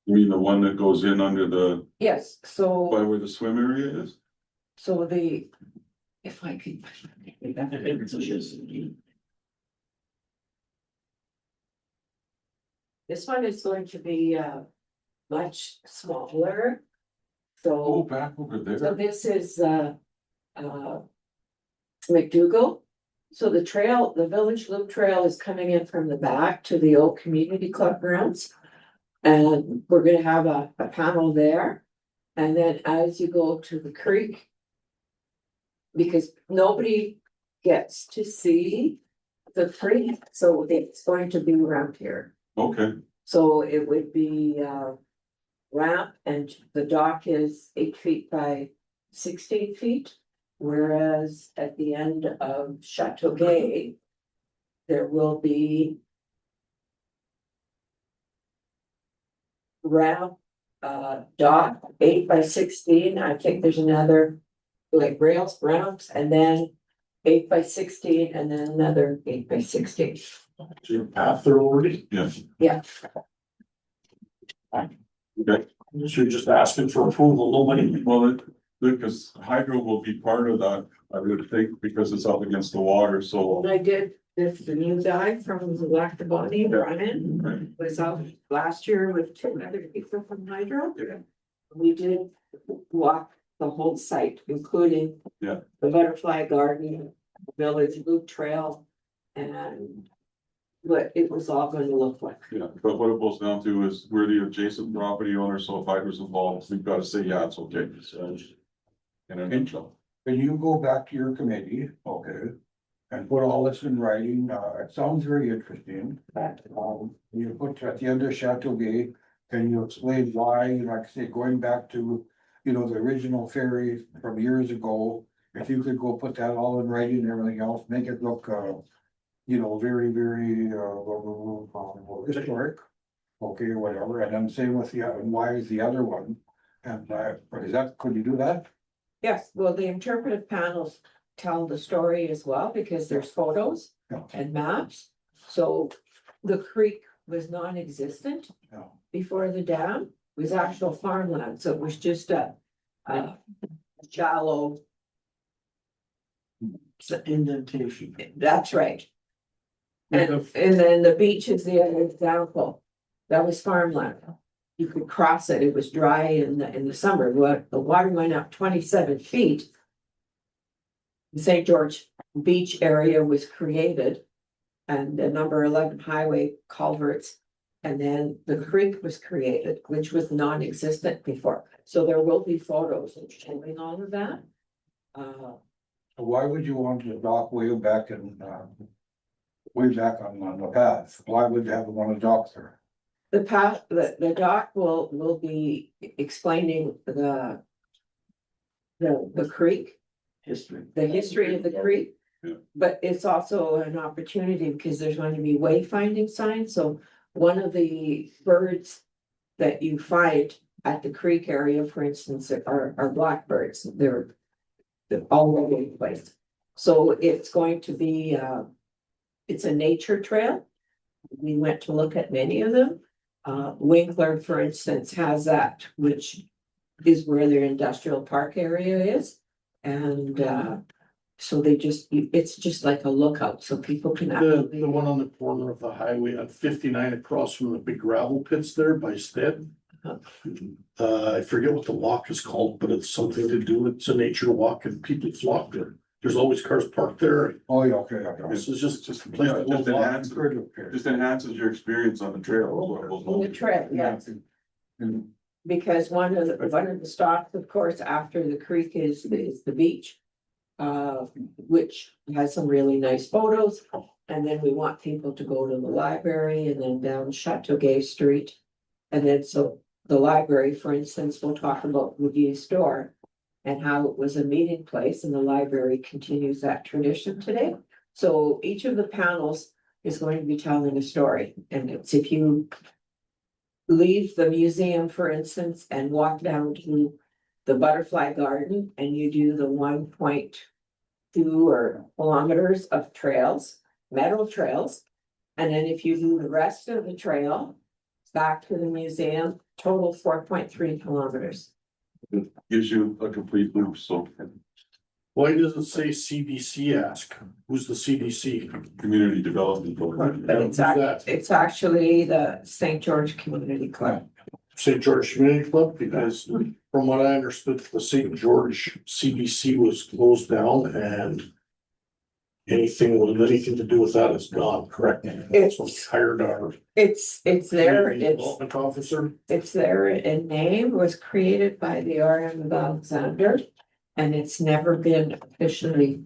You mean the one that goes in under the, Yes, so. by where the swim area is? So the, if I could. This one is going to be much smaller. Oh, So, back over so there. this is McDougal. So the trail, the village loop trail is coming in from the back to the old community club grounds. And we're gonna have a panel there. And then as you go to the creek. Because nobody gets to see the creek, so it's going to be around here. Okay, So it would be ramp, and the dock is 8 feet by 16 feet. Whereas at the end of Chateau Gay. There will be. Ramp, dock 8 by 16, I think there's another. Like rails, ramps, and then 8 by 16, and then another 8 by 16. So your path there already, yes, Yeah, okay, so you're just asking for approval, nobody. well, because hydro will be part of that, I would think, because it's up against the water, so. and I did, this, the new guy from the Lactaboni, Brian, Right. was out last year with 2 other people from Hydro. We did walk the whole site, including. Yeah. The butterfly garden, village loop trail, and what it was all going to look like. Yeah, but what it boils down to is we're the adjacent property owner, so if I was involved, we've got to say, yeah, it's okay, so. In a nutshell. Can you go back to your committee, okay? And put all this in writing, it sounds very interesting. You put at the end of Chateau Gay, can you explain why, like I say, going back to, you know, the original ferry from years ago? If you could go put that all in writing and everything else, make it look, you know, very, very, historic. Okay, whatever, and then same with the, and why is the other one? And, is that, could you do that? Yes, well, the interpretive panels tell the story as well, because there's photos Yeah. and maps. So the creek was non-existent Yeah. before the dam, it was actual farmland, so it was just a shallow. It's an indentation. That's right. And then the beach is the other example. That was farmland. You could cross it. It was dry in the summer. The water went up 27 feet. The St. George Beach area was created. And the number 11 highway culverts. And then the creek was created, which was non-existent before. So there will be photos showing all of that. Why would you want to dock way back in, way back on the path? Why would you have one of dock there? The path, the doc will be explaining the creek, History. the history of the creek. Yeah. But it's also an opportunity because there's going to be wayfinding signs, so one of the birds that you find at the creek area, for instance, are blackbirds. They're all over the place. So it's going to be, it's a nature trail. We went to look at many of them. Winkler, for instance, has that, which is where their industrial park area is. And so it's just like a lookout, so people can. The one on the corner of the highway on 59 across from the big gravel pits there by Stead. I forget what the walk is called, but it's something to do, it's a nature walk and people flock there. There's always cars parked there. Oh, yeah, okay, okay. This is just Just, a place yeah, to it just walk. enhances your experience on the trail. On the trail, yes. And Because one of the stops, of course, after the creek is the beach. Which has some really nice photos, and then we want people to go to the library and then down Chateau Gay Street. And then so the library, for instance, will talk about Woodview Store. And how it was a meeting place, and the library continues that tradition today. So each of the panels is going to be telling a story, and it's if you leave the museum, for instance, and walk down to the butterfly garden and you do the 1.2 kilometers of trails, metal trails. And then if you do the rest of the trail back to the museum, total 4.3 kilometers. Gives you a complete loop, so Why does it say CDC ask? Who's the CDC? community development program. But it's Who's that? it's actually the St. George Community Club. St. George Community Club, because from what I understood, the St. George CDC was closed down and anything with anything to do with that is gone, correct? That's what we hired our It's there, community development officer. it's there in name, was created by the RM of Alexander. And it's never been officially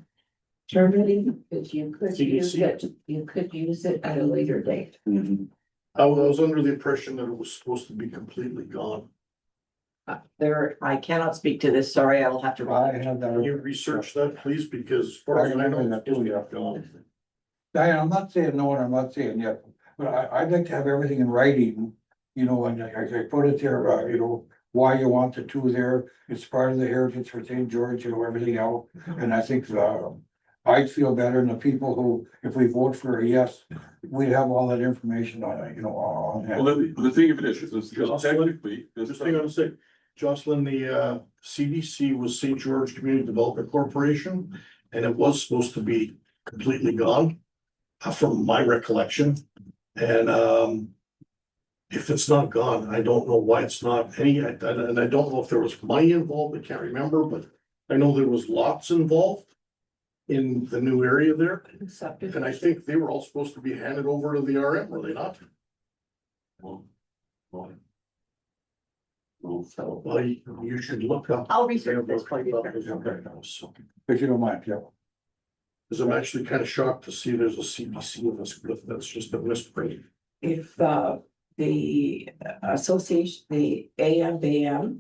terminated, because you could use it at a later date. I was under the impression that it was supposed to be completely gone. I cannot speak to this, sorry, I will have to. I have Can you that. research that, please, because as far as I know, it's supposed to be gone. Diane, I'm not saying no, and I'm not saying yet, but I'd like to have everything in writing, you know, and I put it there, you know, why you want the two there. It's part of the heritage for St. George, you know, everything else. And I think, I'd feel better than the people who, if we vote for a yes, we have all that information on it, you know, on Well, that. the thing of it is technically, Just thing I want to say, Jocelyn, the CDC was St. George Community Development Corporation, and it was supposed to be completely gone, from my recollection. And if it's not gone, I don't know why it's not any, and I don't know if there was money involved, I can't remember, but I know there was lots involved. in the new area there. And I Subdivision. think they were all supposed to be handed over to the RM, were they not? Well, well, So, Well, you should look up. I'll research this for you. If you don't mind, yeah. Cause I'm actually kind of shocked to see there's a CBC in this, but that's just a misprint. if, the association, the AMBM,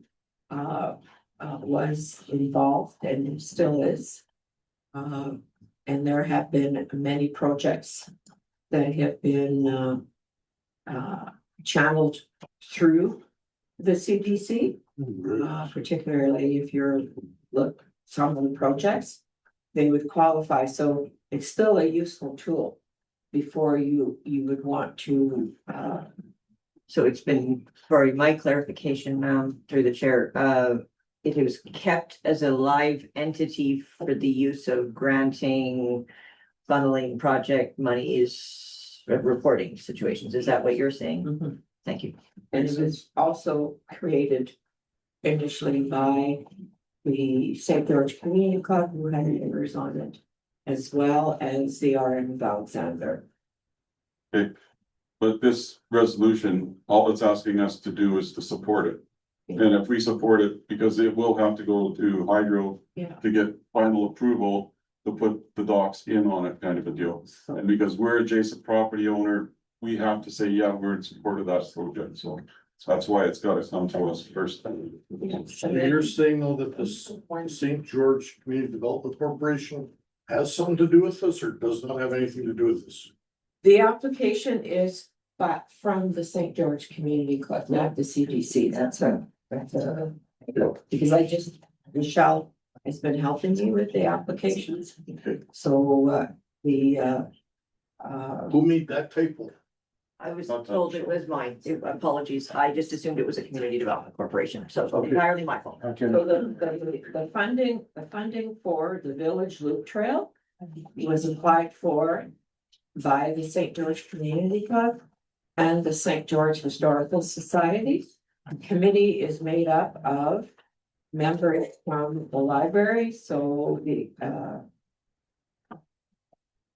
was involved and still is. And there have been many projects that have been, channeled through the CPC. Particularly if you're, look, some of the projects, they would qualify, so it's still a useful tool. Before you would want to, So it's been, for my clarification, through the chair, if it was kept as a live entity for the use of granting, funneling project monies, reporting situations, is that what you're saying? Thank you. and it was also created initially by the St. George Community Club, who had members on it, as well as the RM of Alexander. but this resolution, all it's asking us to do is to support it. And if we support it, because it will have to go to hydro Yeah. to get final approval to put the docks in on it, kind of a deal. So, And because we're adjacent property owner, we have to say, yeah, we're in support of that project, so that's why it's gotta come to us first. yeah. So you're saying though that this St. George Community Development Corporation has something to do with this or does not have anything to do with this? The application is, but from the St. George Community Club, not the CGC, that's a, because Michelle has been helping me with the applications. Okay. So, Who made that typo? I was Not told that it was mine. Apologies. I just assumed it was a community development corporation, so it's Okay. entirely my fault. So the funding for the Village Loop Trail was applied for by the St. George Community Club and the St. George Historical Society. The committee is made up of members from the library, so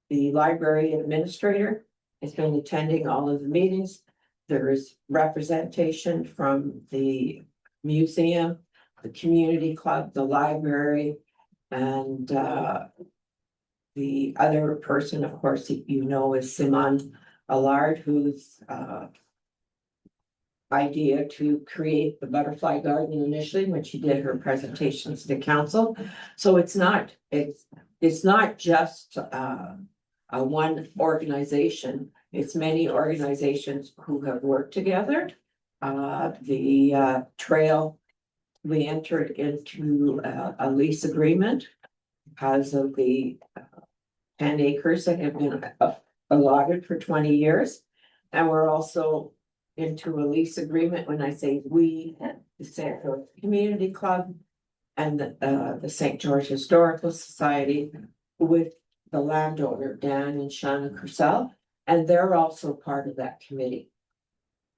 the library administrator has been attending all of the meetings. There is representation from the museum, the community club, the library, and the other person, of course, you know, is Simon Allard, whose idea to create the butterfly garden initially when she did her presentations to council. So it's not just a one organization, it's many organizations who have worked together. The trail, we entered into a lease agreement because of the 10 acres that have been allotted for 20 years. And we're also into a lease agreement. When I say we, the St. George Community Club and the St. George Historical Society with the landowner, Dan and Shauna Cursell, and they're also part of that committee.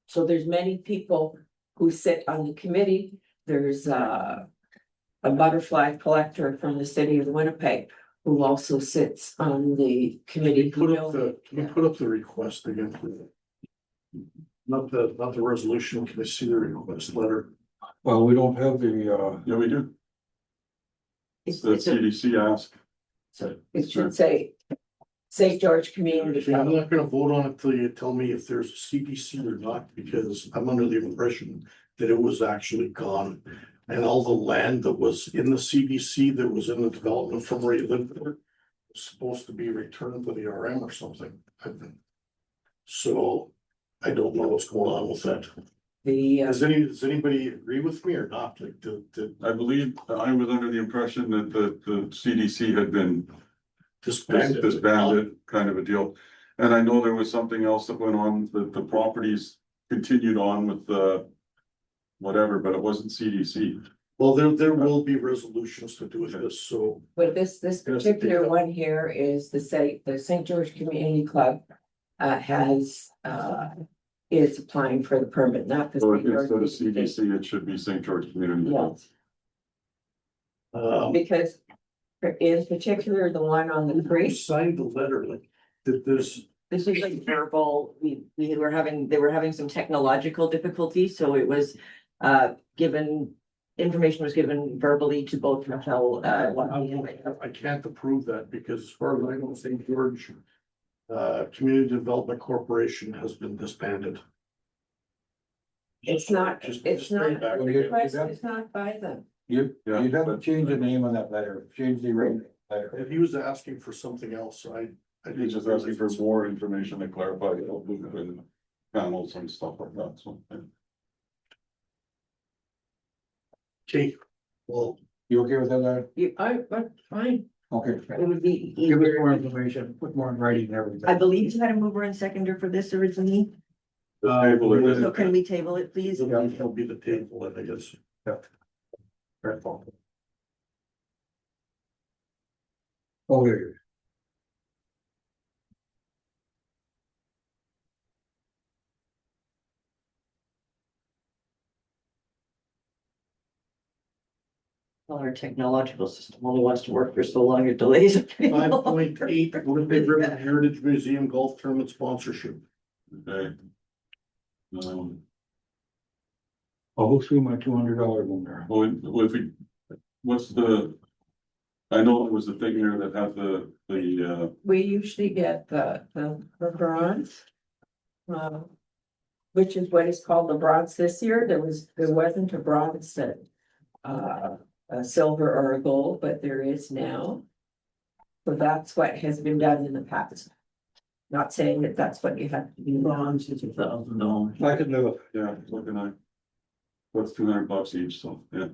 So there's many people who sit on the committee. There's a butterfly collector from the city of Winnipeg who also sits on the committee. Can you put up the request again, please? Not the resolution, can I see the request letter? Well, we don't have the, Yeah, we do. It's The a- CDC asked. So it should say St. George Community See, I'm Club. not gonna vote on it till you tell me if there's a CBC or not, because I'm under the impression that it was actually gone. And all the land that was in the CBC that was in the development from where you lived there was supposed to be returned to the RM or something. So I don't know what's going on with that. Does anybody agree with me or not? Like, I believe, I was under the impression that the CDC had been disbanded, kind of a deal. And I know there was something else that went on, that the properties continued on with the whatever, but it wasn't CDC. Well, there will be resolutions to do with this, so. But this particular one here is the St. George Community Club is applying for the permit, not the. So St. George instead of CDC, it should be St. George Community. Yes, Um, because in particular, the one on the Who creek. signed the letter, like, did this, This is like verbal, we were having, they were having some technological difficulties, so it was, given. Information was given verbally to both Michelle, I can't approve that because as far as I know, St. George. Community Development Corporation has been disbanded. It's not, Just it's straight not, back. the request is not by them. You, Yeah, you'd have to but- change the name on that letter, change the rate letter. If he was asking for something else, so I. He's just asking for more information to clarify, and panels and stuff like that, so. Yeah. Okay, well, You okay with that letter? But fine. Okay. it would be Give us more easier. information, put more in writing and everything. I believe you had a mover and seconder for this originally, Table it. so can we table it, please? it'll be the table, I guess. Right, Paul. Okay. Well, our technological system only wants to work for so long, it delays. it. 5.8 Winnipeg River Heritage Museum Golf Tournament sponsorship. Okay. I'll go through my $200 in there. Well, if we, what's the? I know it was the thing there that had the, We usually get the bronze. Which is what is called the bronze this year. There wasn't a bronze that, a silver or a gold, but there is now. So that's what has been done in the past. Not saying that that's what you have to do. Bronze is $1,000. I can do it. yeah, looking at. What's $200 each, so, yeah.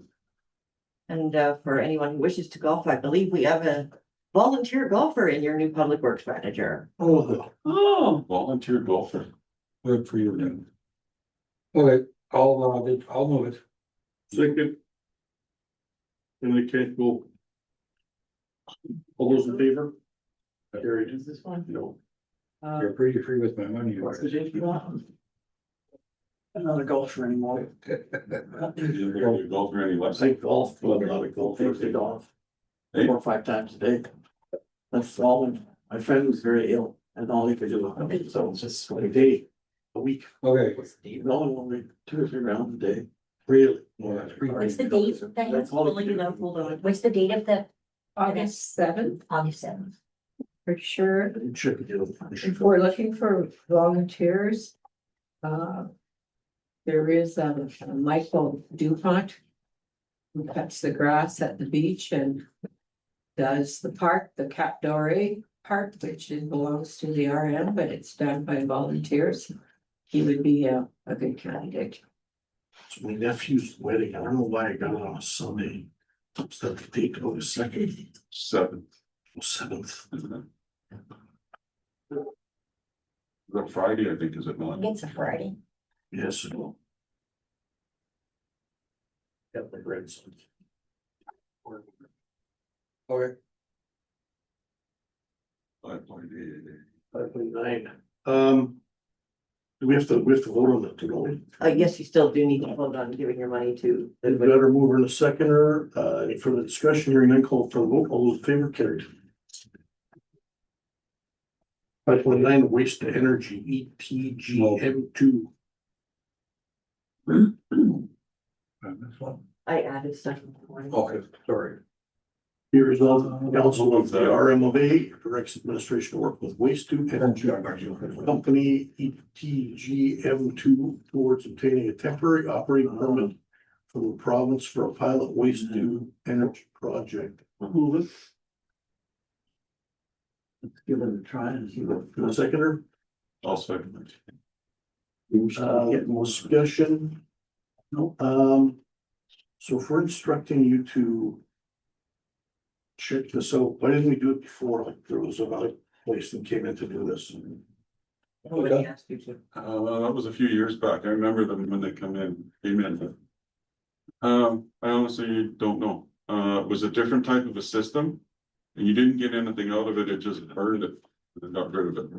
And for anyone who wishes to golf, I believe we have a volunteer golfer in your new public works manager. Oh, Volunteer golfer. Good for you then. Okay, I'll move it. Second. And I can't go. All those in favor? Carried. is this one? No. You're pretty free with my money. What's the date you want? I'm not a golfer anymore. You're golfer any I less. think golf, but I'm not a golfer. Takes the golf Hey. 4 or 5 times a day. That's all. My friend was very ill and all he could do, so it's just like, A day, a week, Okay. going only 2 or 3 rounds a day. really. Well, that's pretty. What's the date that you, That's all I can do. Hold on. what's the date of the August 7th, August 7th? for sure. It should be. If we're looking for volunteers, there is Michael Dupont, who cuts the grass at the beach and does the park, the Cap Doré part, which belongs to the RM, but it's done by volunteers. He would be a good candidate. It's my nephew's wedding. I don't know why I got it on a Sunday. Is that the date of the second, 7th. 7th? The Friday, I think, is it I not? think it's a Friday. Yes. Got my grandson. Okay. 5.8. 5.9. Do we have to vote on that, don't we? Yes, you still do need to vote on giving your money to. We've got our mover and a seconder, any further discussion, hearing none, call for the vote, all those in favor carried. 5.9 waste to energy, ETGM2. This one. I added stuff. in the morning. Okay, sorry. Be resolved, the Council of the RMOA directs administration to work with Waste to Energy Company, ETGM2, towards obtaining a temporary operating permit from the province for a pilot waste to energy project. Move it. Let's give it a try and see what. For the seconder, I'll second discussion. So if we're instructing you to check this out, why didn't we do it before? Like there was another place that came in to do this. Nobody asked you to. That was a few years back. I remember them when they came in. I honestly don't know. It was a different type of a system. And you didn't get anything out of it, it just burned it, and got rid of it.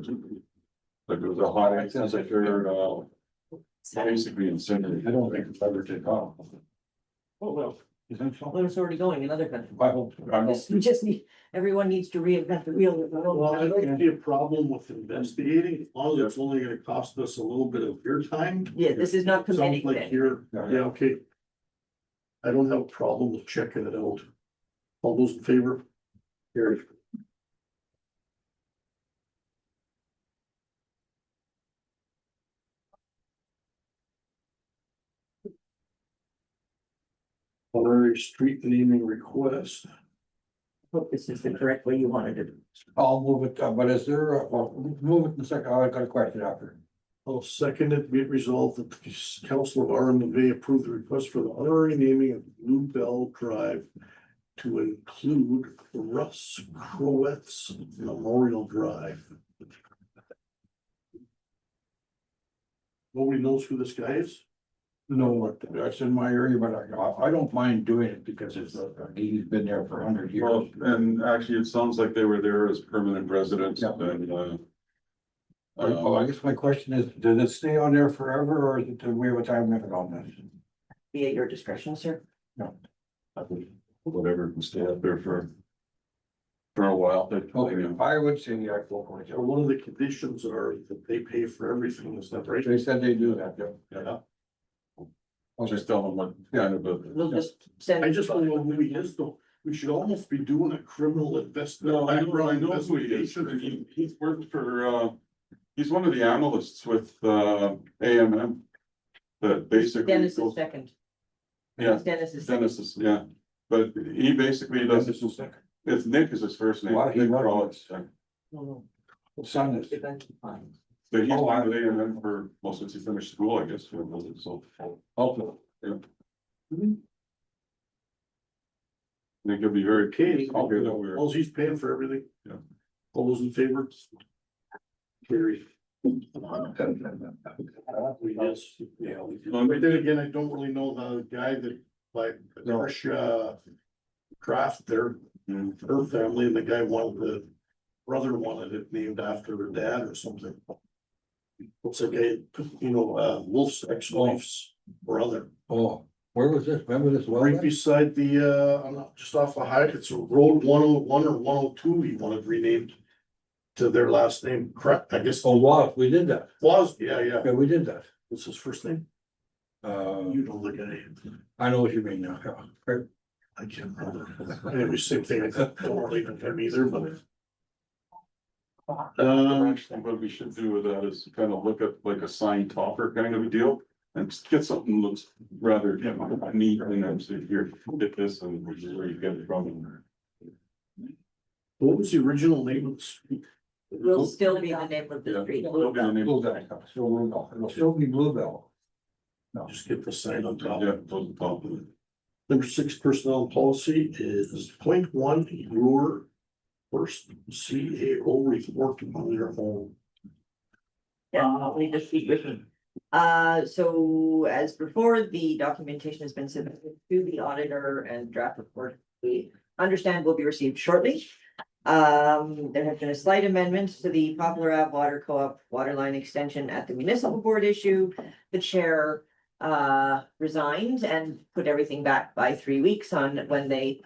Like it was a high temperature, basically incinerated. I don't think it's ever take off. Oh, well, You think so? Well, it's already going in other countries. I hope, I know. We just need, everyone needs to reinvent the wheel. Well, I don't see a problem with investigating, as long as it's only gonna cost us a little bit of your time. Yeah, this is not Sounds committing like then. you're, yeah, okay. I don't have a problem with checking it out. All those in favor? Carried. Honorary street naming request. Hope this is the correct way you wanted it. I'll move it, but is there, well, move it in a second, I got a question after. I'll second it, be it resolved that the council of RMLA approve the request for the honorary naming of Blue Bell Drive to include Russ Crowet's Memorial Drive. Nobody knows who this guy is? No, that's in my area, but I don't mind doing it because it's, he's been there for 100 Well, years. and actually, it sounds like they were there as permanent residents Yeah. and, Well, I guess my question is, does it stay on there forever or is it, do we have a time limit on this? Be at your discretion, sir. whatever, can stay up there for a while. Okay, I would say, yeah, go for it. Or one of the conditions are that they pay for everything, is that right? They said they do that, yeah. Yeah. I'll just tell them what kind of a. We'll just send. I just don't know who he is though. We should almost be doing a criminal No, investment. I know who he is. He's worked for, he's one of the analysts with, AMM. That basically. Dennis is goes- second. Yeah, Dennis is second. Dennis is, yeah, but he basically does, This is second. it's Nick is his first name. Why he Nick wrote Crowley's, No, Son is. no. But he's Oh, been with AMM for, well, since he finished school, I guess, so. Also, I think he'll be very Okay, pleased to hear that we're. all he's paying for everything. Yeah. All those in favor? Carry. Yes, yeah. But then again, I don't really know the guy that, like, Patricia Kraft, their family, and the guy wanted, the brother wanted it named after her dad or something. Looks like a, Wolf's ex-wife's brother. oh, where was this? Remember this? well Right then? beside the, just off of High, it's Road 101 or 102, he wanted renamed to their last name, correct, I guess. Oh, wow, we did that. Was, yeah, Yeah, we did that. What's his first name? Uh, You don't look at it. I know what you mean now. Yeah. Right. I can't remember. Anyway, same thing, I don't relate to him either, but. Actually, what we should do with that is kind of look at like a sign topper kind of a deal. And just get something that looks rather, neat and then say, here, get this and this is where you get it from. What was the original name of the street? Will still be the name of the Yeah, street. it'll be the name. Bluebell, still Bluebell. It'll still be Bluebell. No, Just get the sign on top. Yeah, those are top of it. Number 6 personnel policy is .1, your first CAO report on their home. Yeah, we just keep with me. So as before, the documentation has been submitted to the auditor and draft report we understand will be received shortly. There has been a slight amendment to the Poplar Ave Water Co-op water line extension at the municipal board issue. The chair resigned and put everything back by 3 weeks on when they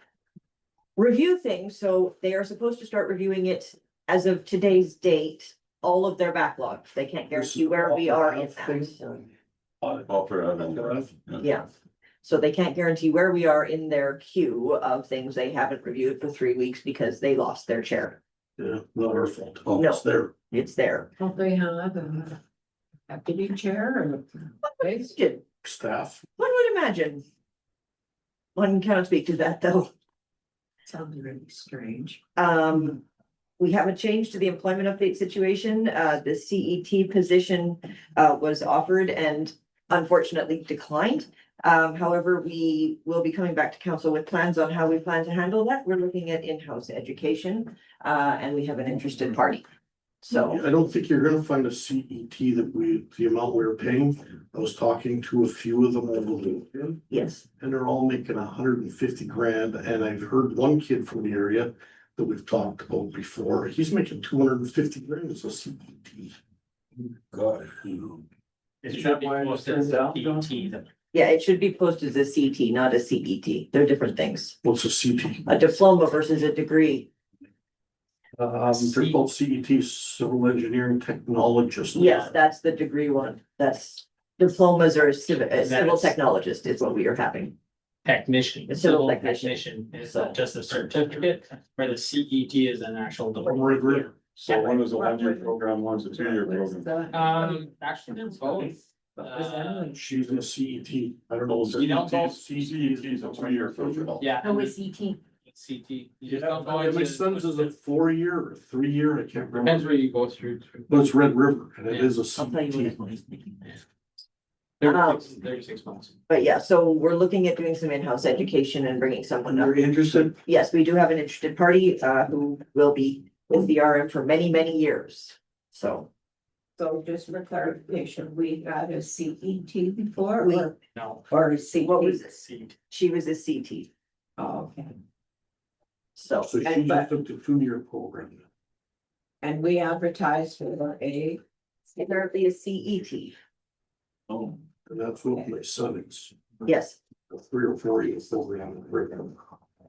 review things. So they are supposed to start reviewing it as of today's date, all of their backlogs. They can't guarantee where we are in that. Poplar Avenue. Yeah, so they can't guarantee where we are in their queue of things they haven't reviewed for 3 weeks because they lost their chair. Yeah, not our fault. No. It's there. It's there. Don't they have a deputy chair and Question, Staff. one would imagine. One cannot speak to that, though. sounds really strange. We have a change to the employment update situation. The CET position was offered and unfortunately declined. However, we will be coming back to council with plans on how we plan to handle that. We're looking at in-house education, and we have an interested party. So, I don't think you're gonna find a CET that the amount we were paying. I was talking to a few of them over the weekend, yes, and they're all making 150 grand. And I've heard one kid from the area that we've talked about before, he's making 250 grand as a CET. God. It should be posted as a PT. Yeah, it should be posted as a CT, not a CET. They're different things. What's a CT? A diploma versus a degree. They're called CET, Civil Engineering Technologist. Yes, that's the degree one. That's diplomas are civil That's- technologist is what we are having. Technician, A civil civil technician. technician is just a certificate, where the CET is an actual diploma. Red River. So one is a 1 year program, one's a 2 year Was program. the- Actually, it's both. She's in a CET. I don't know. You don't go- CET is a 2 year program. Yeah. Who is CT? CT, you just don't go My into, son's is a 4 year or 3 year, I can't depends remember. where you go through. But it's Red River and it Yeah. is a I'll tell you CET. what he's making. 36 months. But yeah, so we're looking at doing some in-house education and bringing someone up. You're interested? Yes, we do have an interested party, who will be with the RM for many, many years. So So just for clarification, we had a CET before We- No. or a CT? What was it? CT. she was a CT, Oh, okay, so. So she And just took the 2 year program. and we advertised for a, Currently a CET, Oh. And that's what my son is. yes, A 3 or 4 year program.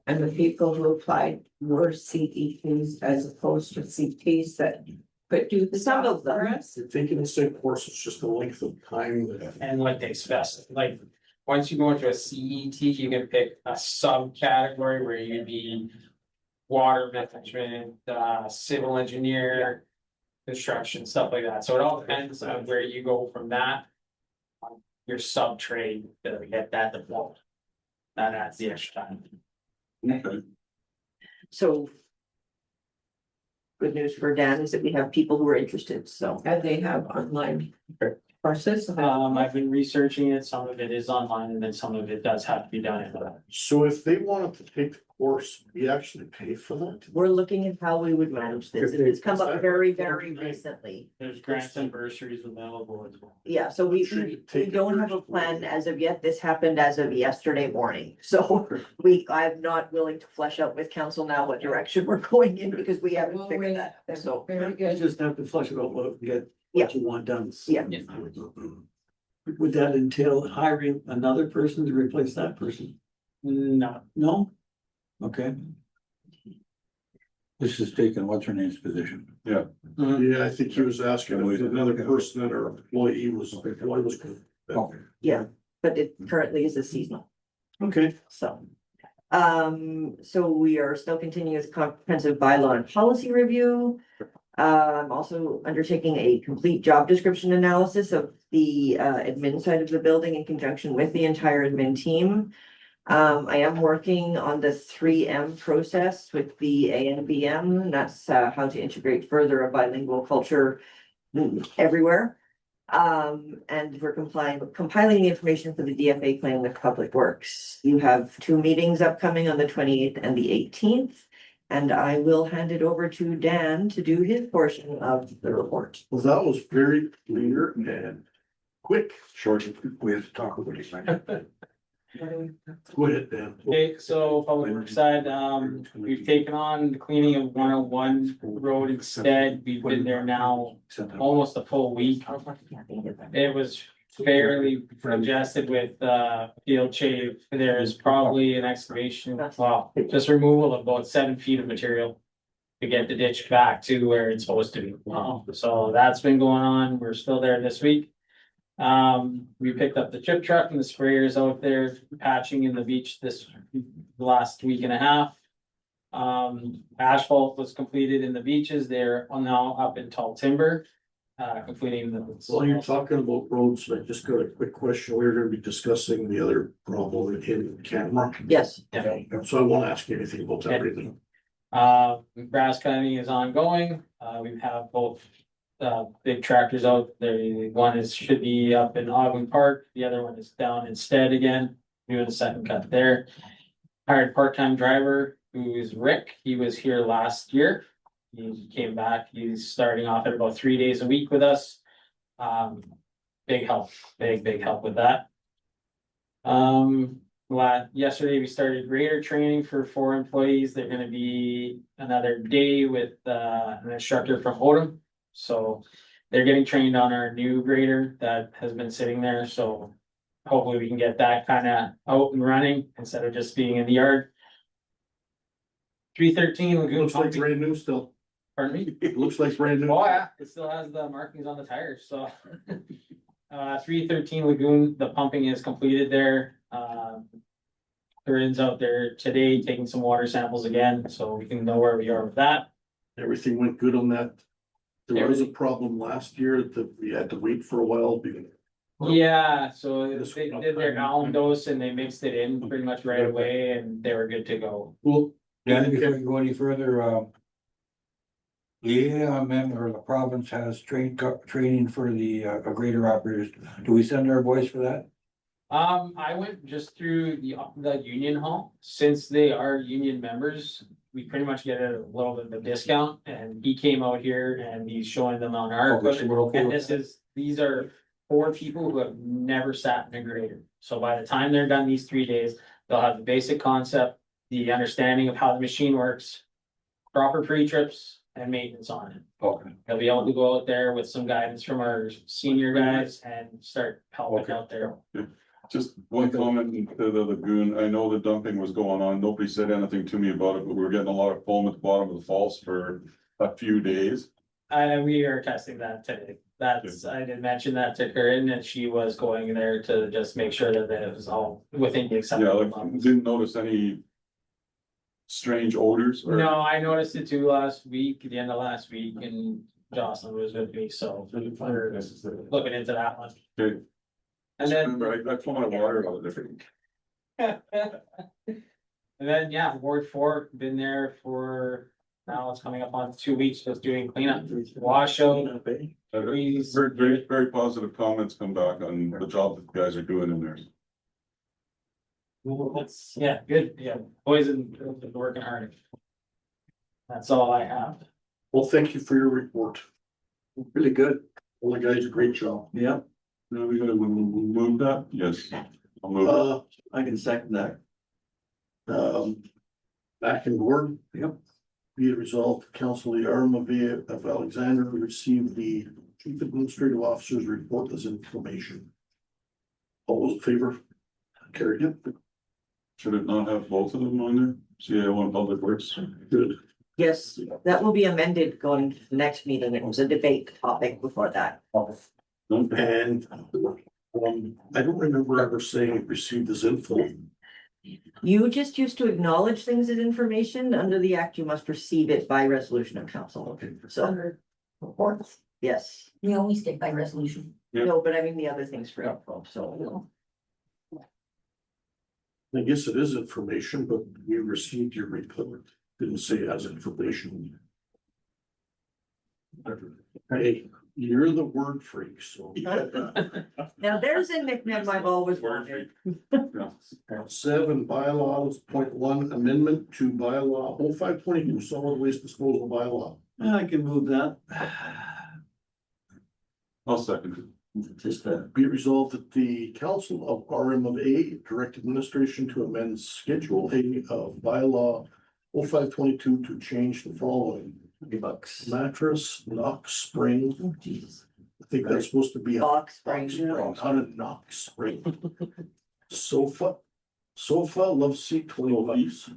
and the people who applied were CETs as opposed to CTs that could do the Some job of them. for us. You're taking the same course, it's just the length of time that. And what they specify, like, once you go into a CET, you can pick a subcategory where you'd be water management, civil engineer, construction, stuff like that. So it all depends on where you go from that. Your sub trade to get that diploma. That adds the extra time. Okay. so. Good news for Dan is that we have people who are interested, so. And they have online courses. I've been researching it. Some of it is online and then some of it does have to be done in the. So if they wanted to take the course, we actually pay for that? We're looking at how we would manage this. It has come up very, very recently. There's grants and bursaries available as well. Yeah, so we don't have a plan as of yet. This happened as of yesterday morning. So I'm not willing to flesh out with council now what direction we're going in because we haven't figured that. So, Very You good. just have to flush it out, and get what you want done. yeah. Would that entail hiring another person to replace that person? No, No? Okay. This is taking what's her name's position. Yeah, I think he was asking if another person that our employee was good. Okay. Yeah, but it currently is a seasonal, Okay. so. So we are still continuing with comprehensive bylaw and policy review. I'm also undertaking a complete job description analysis of the admin side of the building in conjunction with the entire admin team. I am working on the 3M process with the ANBM, and that's how to integrate further a bilingual culture everywhere. And we're compiling the information for the DFA plan with Public Works. You have 2 meetings upcoming on the 28th and the 18th. And I will hand it over to Dan to do his portion of the report. Well, that was very clear and quick. Short, we have to talk about it. Go ahead, Dan. okay, so public works side, we've taken on the cleaning of 101 road instead. We've been there now almost a full week. It was fairly congested with field shave. There's probably an excavation, well, just removal of about 7 feet of material to get the ditch back to where it's supposed to be. So that's been going on. We're still there this week. We picked up the chip truck and the sprayers out there patching in the beach this last week and a half. Asphalt was completed in the beaches. They're now up in tall timber. Completing the. While you're talking about roads, I just got a quick question. We're gonna be discussing the other problem in camera. Yes, Yeah. So I won't ask you anything about that right now. Grass cutting is ongoing. We have both big tractors out there. One should be up in Ogden Park, the other one is down instead again, doing the second cut there. Hired part-time driver who is Rick. He was here last year. He came back. He's starting off at about 3 days a week with us. Big help, big help with that. Yesterday we started grader training for 4 employees. They're gonna be another day with an instructor from Odom. So they're getting trained on our new grader that has been sitting there, so hopefully we can get that kind of out and running instead of just being in the yard. 313 Lagoon Looks like pumping, brand new still. pardon me? It looks like brand new. Oh, yeah, it still has the markings on the tires, so. 313 Lagoon, the pumping is completed there. Corinne's out there today taking some water samples again, so we can know where we are with that. Everything went good on that. There was a Everything. problem last year that we had to wait for a while because Yeah, so This they one did their up. alum dose and they mixed it in pretty much right away and they were good to go. well, Danny, before you go any further, the AMM or the province has training for the grader operators. Do we send our boys for that? I went just through the union hall, since they are union members, we pretty much get a little bit of a discount. And he came out here and he's showing them on our Okay, so equipment, we're okay and with these are 4 people who have never sat in a grader. So by the time they're done these 3 days, they'll have the basic concept, the understanding of how the machine works, proper pre-trips and maintenance on it. Okay. They'll be able to go out there with some guidance from our senior guys and start helping Okay. out there. Just one comment to the lagoon. I know the dumping was going on. Nobody said anything to me about it, but we were getting a lot of foam at the bottom of the falls for a few days. We are testing that today. I did mention that to Corinne and she was going there to just make sure that it was all within the Yeah, acceptable like, levels. didn't notice any strange odors or. No, I noticed it too last week, the end of last week, and Jocelyn was with me, so we're looking into that one. Okay. And then, Remember, I pull my water out of there. and then, yeah, Ward 4, been there for, now it's coming up on 2 weeks, just doing cleanup, washout. trees. Very positive comments come back on the job that you guys are doing in there. Well, that's, yeah, good, yeah, boys and girls are working hard. That's all I have. well, thank you for your report. Really good. All the guys, a great job. Yeah, Now we gotta move that? Yes. I'll move it. I can second that. Back in board. Yep. Be it resolved, Council Armavia of Alexander received the Chief Administrative Officer's report as information. All those in favor? Carried it. Should it not have both of them on there? CAO and Public Works? Good. Yes, that will be amended going to the next meeting. It was a debate topic before that. And I don't remember ever saying it received as info. You just used to acknowledge things as information. Under the act, you must receive it by resolution of council. So, Reports, yes, we only stick by resolution. Yeah. no, but I mean the other things for info, so. I guess it is information, but we received your report. Didn't say as information. Hey, you're the word freak, so. Now, there's a nickname I've always wanted. 7 bylaws, point 1 amendment to bylaw 0522 solid waste disposal bylaw. I can move that. I'll second Just Be it resolved that the Council of RM of A direct administration to amend Schedule A of bylaw 0522 to change the following: $20. mattress, Knox spring. Oh, jeez. I think that's supposed to be a Box box spring. spring, not a Knox spring. Sofa, love seat, $20.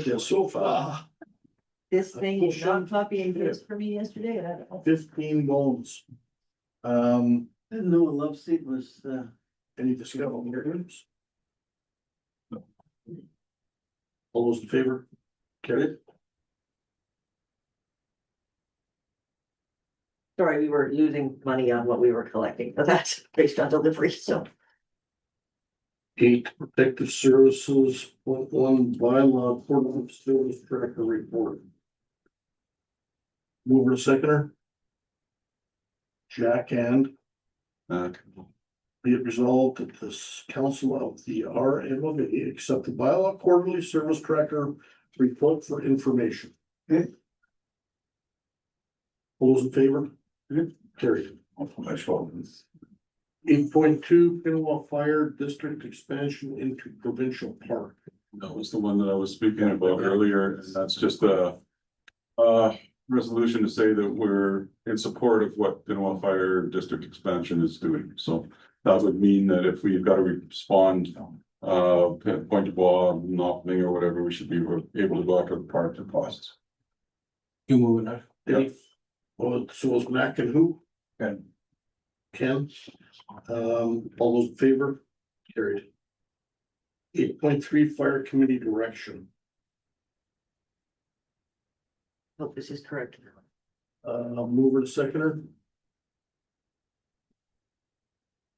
Yeah, sofa, This thing is not copying this for me yesterday. I don't know. 15 bones. Didn't know a love seat was, Any discussion on your items? All those in favor? Carried. Sorry, we were losing money on what we were collecting, but that's based on delivery, so. 8 protective services, point 1 bylaw portable service tracker report. Mover seconder. Jack and it. be it resolved that this council of the RMOA accept the bylaw quarterly service tracker report for information. Okay. All those in favor? Carried. Nice vote. 8.2 Pinawa Fire District expansion into provincial park. That was the one that I was speaking about earlier, and that's just a resolution to say that we're in support of what Pinawa Fire District expansion is doing. So that would mean that if we've got to respond, point to ball, nothing or whatever, we should be able to go after the park to costs. You moving that? Yeah. Well, so is Mac and who? Ken. Ken? All those in favor? Carried. 8.3 Fire Committee Direction. Hope this is correct. Mover to seconder.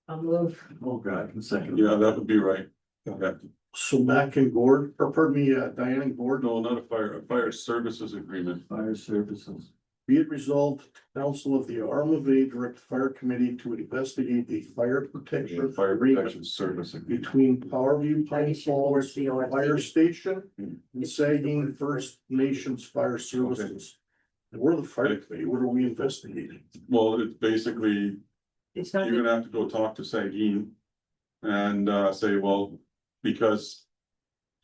I'll move. Oh, God, in a second. Yeah, that would be right. Okay. So Mac and Gord, or pardon me, Diane and Gord. No, not a fire services agreement. Fire services. Be it resolved, Council of the RMLA direct Fire Committee to investigate the fire protection. Fire agreement protection service agreement. between Powerview Pine Falls Fire Station and Sagging First Nations Fire Services. And we're the fire committee, what are we investigating? Well, it's basically, It's not, you're gonna have to go talk to Sagin. And say, well, because.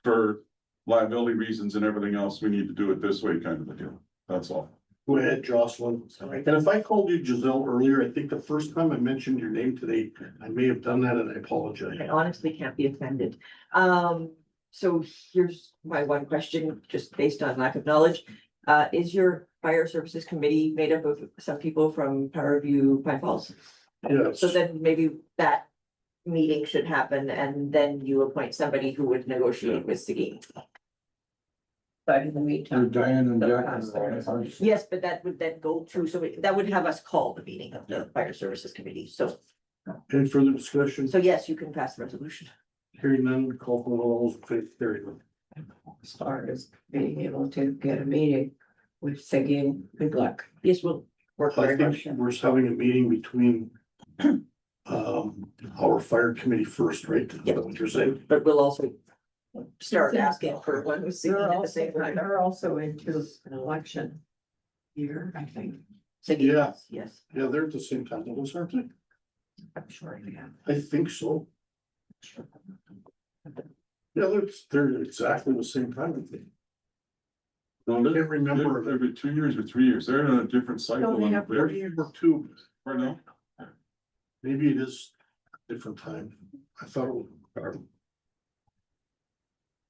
For liability reasons and everything else, we need to do it this way kind of a deal. That's all. Go ahead, Jocelyn. And if I called you Giselle earlier, I think the first time I mentioned your name today, I may have done that and I apologize. I honestly can't be offended. So here's my one question, just based on lack of knowledge. Is your fire services committee made up of some people from Powerview Pine Falls? Yes. So then maybe that meeting should happen and then you appoint somebody who would negotiate with Seguin. But in the meantime. Diane and the Jack. pastor. Yes, but that would then go through, so that would have us call the meeting of the fire services committee. So, Any further discussion? so yes, you can pass the resolution. Hearing none, call for all those in favor, carried. As far as being able to get a meeting with Seguin, good luck. Yes, we'll work I very much. think we're just having a meeting between our fire committee first, right? Is that what you're saying? But we'll also start asking for one with Seguin They're at the also, same time. they're also into an election year, I think. Seguin, Yeah. yes, Yeah, they're at the same time, those aren't they? I'm sure, yeah. I think so. Yeah, they're exactly the same time, I think. No, I they're can't remember. every 2 years or 3 years. They're in a different cycle. Don't they than have we're- Or two, Right now. maybe it is a different time. I thought it was.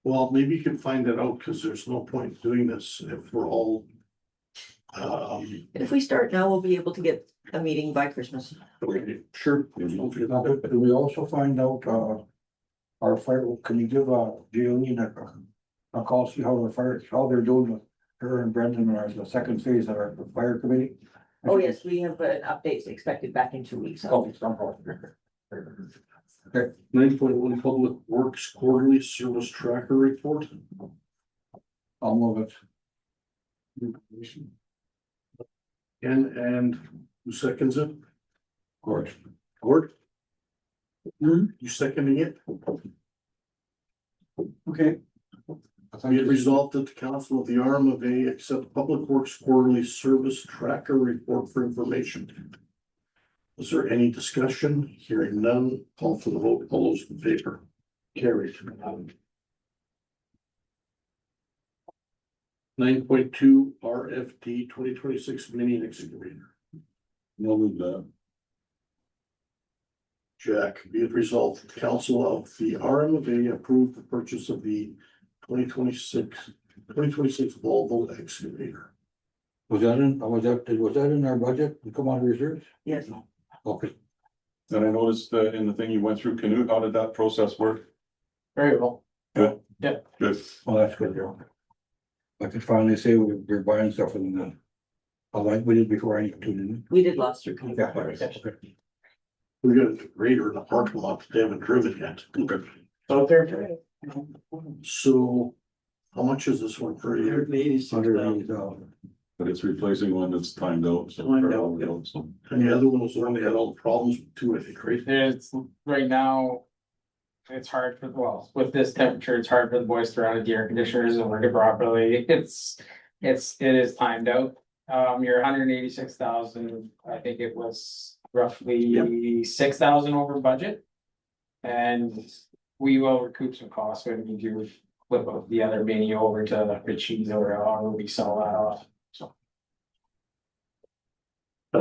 Well, maybe you can find that out, because there's no point doing this if we're all. And if we start now, we'll be able to get a meeting by Christmas. Sure. Now, do we also find out, our fire, can you give, Jolene a call, see how the fire, how they're doing with her and Brendan are the second phase of our fire committee? Oh, yes, we have an update expected back in 2 weeks. Oh, somehow. Okay, 9.1 Public Works Quarterly Service Tracker Report. I'll move it. And who seconds it? Of course. Gord? You seconding it? Okay. Be it resolved that the Council of the RMLA accept Public Works Quarterly Service Tracker Report for information. Is there any discussion? Hearing none, call for the vote. All those in favor? Carried. 9.2 RFD 2026 mini excavator. No, move that. Jack, be it resolved, that the Council of the RMLA approve the purchase of the 2026 Volvo excavator. Was that in our budget to come out of reserves? Yes, Okay. And I noticed in the thing you went through Canute, how did that process work? Very well. Good. Yeah. Good. Well, that's good, yeah. I could finally say we're buying stuff in the, like we did before I tuned in. we did lots through. Yeah. Canute. We got a grader in the parking lot that they haven't driven yet. Okay. Out there. So how much is this one per year? 180,000. But it's replacing one that's timed out. So. Timed out. So, And the other one was the one that had all the problems too, I think, right? It's right now. It's hard for, well, with this temperature, it's hard for the boys to run the air conditioners and work it properly. It is timed out. You're 186,000, I think it was roughly 6,000 over budget. And we will recoup some costs when we do flip out the other mini over to the cheese or we sell that off. So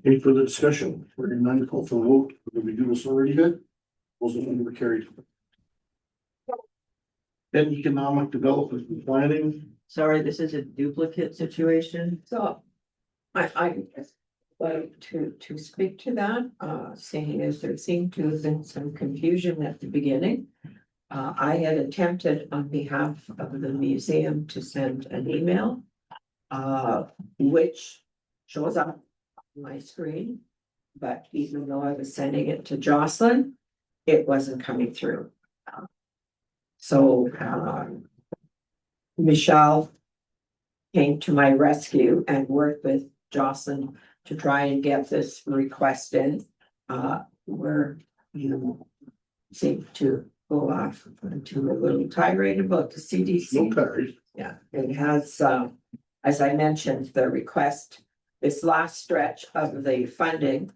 Any further discussion? We're in nine call for vote. Did we do this already? Good. Was it under carried? And economic development and planning. Sorry, this is a duplicate situation. So I like to speak to that, seeing as there seemed to have been some confusion at the beginning. I had attempted on behalf of the museum to send an email, which shows up on my screen. But even though I was sending it to Jocelyn, it wasn't coming through. So, Michelle came to my rescue and worked with Jocelyn to try and get this request in. Where you seem to go off into a little tirade about the CDC. No carried. Yeah, it has, as I mentioned, the request, this last stretch of the funding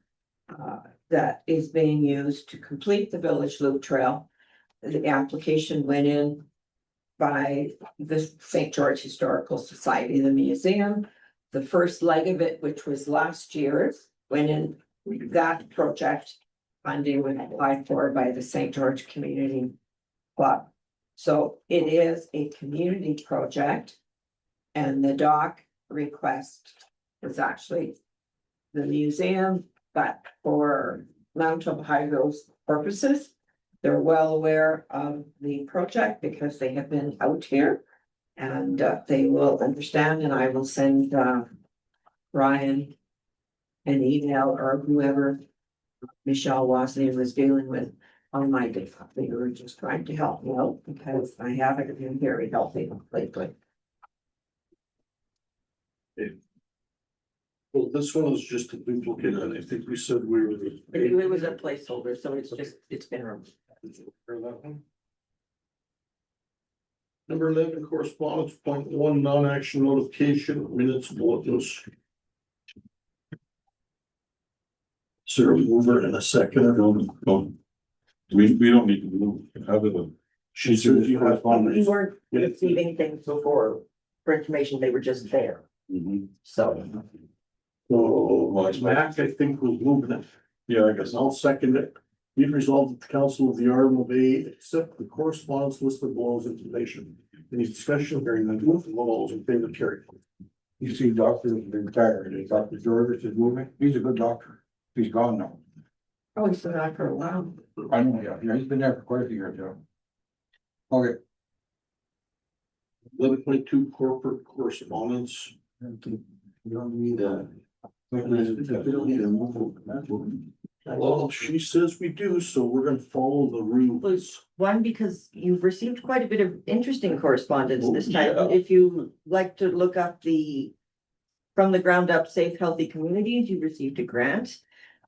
that is being used to complete the Village Loop Trail. The application went in by the St. George Historical Society, the museum. The first leg of it, which was last year's, went in, that project funding was applied for by the St. George Community Club. So it is a community project. And the dock request was actually the museum, but for Mount Hydro's purposes. They're well aware of the project because they have been out here. And they will understand, and I will send Ryan an email or whoever Michelle Wosley was dealing with on my behalf. They were just trying to help me out because I haven't been very healthy lately. Well, this one is just a duplicate, and I think we said we were. It was a placeholder, so it's been removed. Number 11, correspondence, point 1, non-action notification, minutes, bulletins. Sarah mover and a second. We don't need to move. Have it. She said you have. We weren't receiving things before for information, they were just there, so. So, Mac, I think was moving it. Yeah, I guess. I'll second it. Be it resolved that the council of the Arden Bay accept the correspondence listed below as information. Any discussion during the move, all those in favor carry. You see doctors have been retired, Dr. George is moving, he's a good doctor, he's gone now. Oh, he's been on for a while. I know, yeah, he's been there for quite a few years, yeah. Okay. 11.2 corporate correspondence. You don't need a. We don't need a move. Well, she says we do, so we're gonna follow the rules. One, because you've received quite a bit of interesting correspondence this time. Yeah. If you like to look up the from the ground up safe, healthy communities, you received a grant.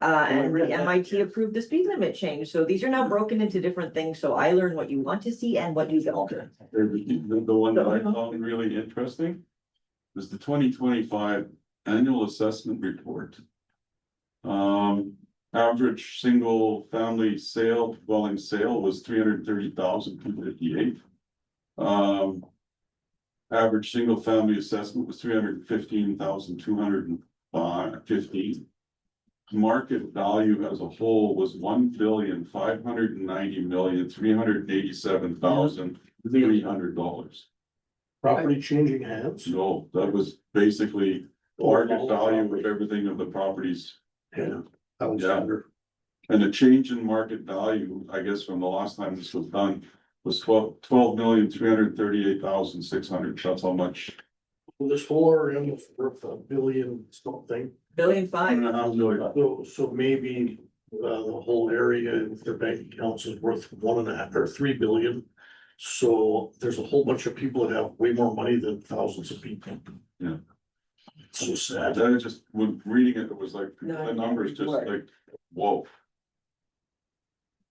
And the MIT approved the speed limit change. So these are now broken into different things. So I learn what you want to see and what you don't. The one that I found really interesting was the 2025 annual assessment report. Average single family dwelling sale was 330,258. Average single family assessment was 315,215. Market value as a whole was 1,590,387,300 Property changing hands. No, that was basically market value of everything of the properties. Yeah. Alexander. And the change in market value, I guess, from the last time this was done, was 12,338,600. That's how much. Well, this whole area was worth $1 billion something. $1.5 So maybe the whole area, if their bank accounts is worth 1.5 or 3 billion. So there's a whole bunch of people that have way more money than thousands of people. Yeah. So sad. I just, when reading it, it was like, No, the numbers just like, whoa.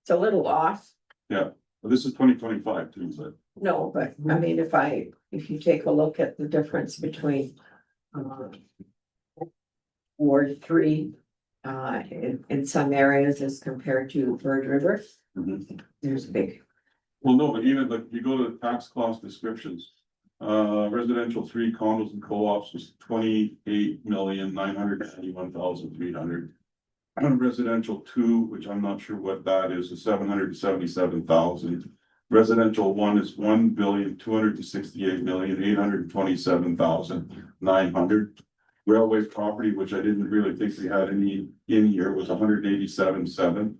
It's a little off. But this is 2025 too, so. No, but I mean, if you take a look at the difference between Ward 3 in some areas as compared to Bird River, there's a big. Well, no, but even like, you go to tax clause descriptions, Residential 3 condos and co-ops was 28,991,300. Residential 2, which I'm not sure what that is 777,000. Residential 1 is 1,268,827,900. Railway property, which I didn't really think we had any in here, was 187,700.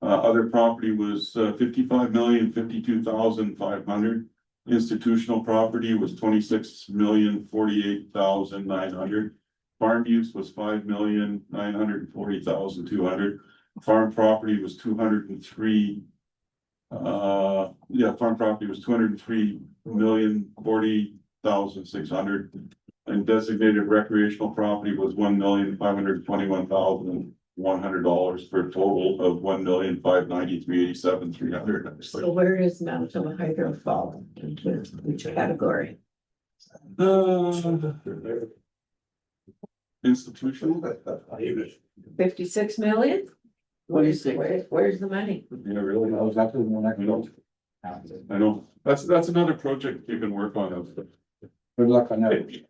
Other property was 55,052,500. Institutional property was 26,048,900. Farm use was 5,940,200. Farm property was 203. Farm property was 203,040,600. And designated recreational property was $1,521,100 for a total of $1,593,873,300. So where does Mountain Hydro fall into which category? Institutional. 56 million? Where's the money? Yeah, really. That was actually one I I know. I know. That's another project you can work on. Good luck on that.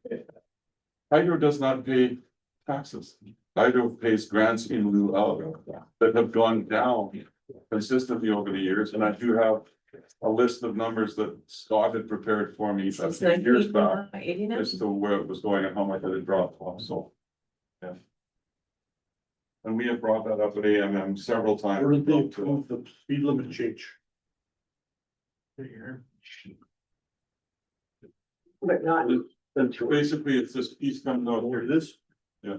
Hydro does not pay taxes. Hydro pays grants in lieu of that have gone down consistently over the years, and I do have a list of numbers that Scott had prepared for me a Since few years back 1989? as to where it was going and how much it had dropped off, so. Yeah. And we have brought that up at AMM several times. Where did they approve the speed limit change? Here. But not, Basically, it's this piece comes out Where here. it is? Yeah.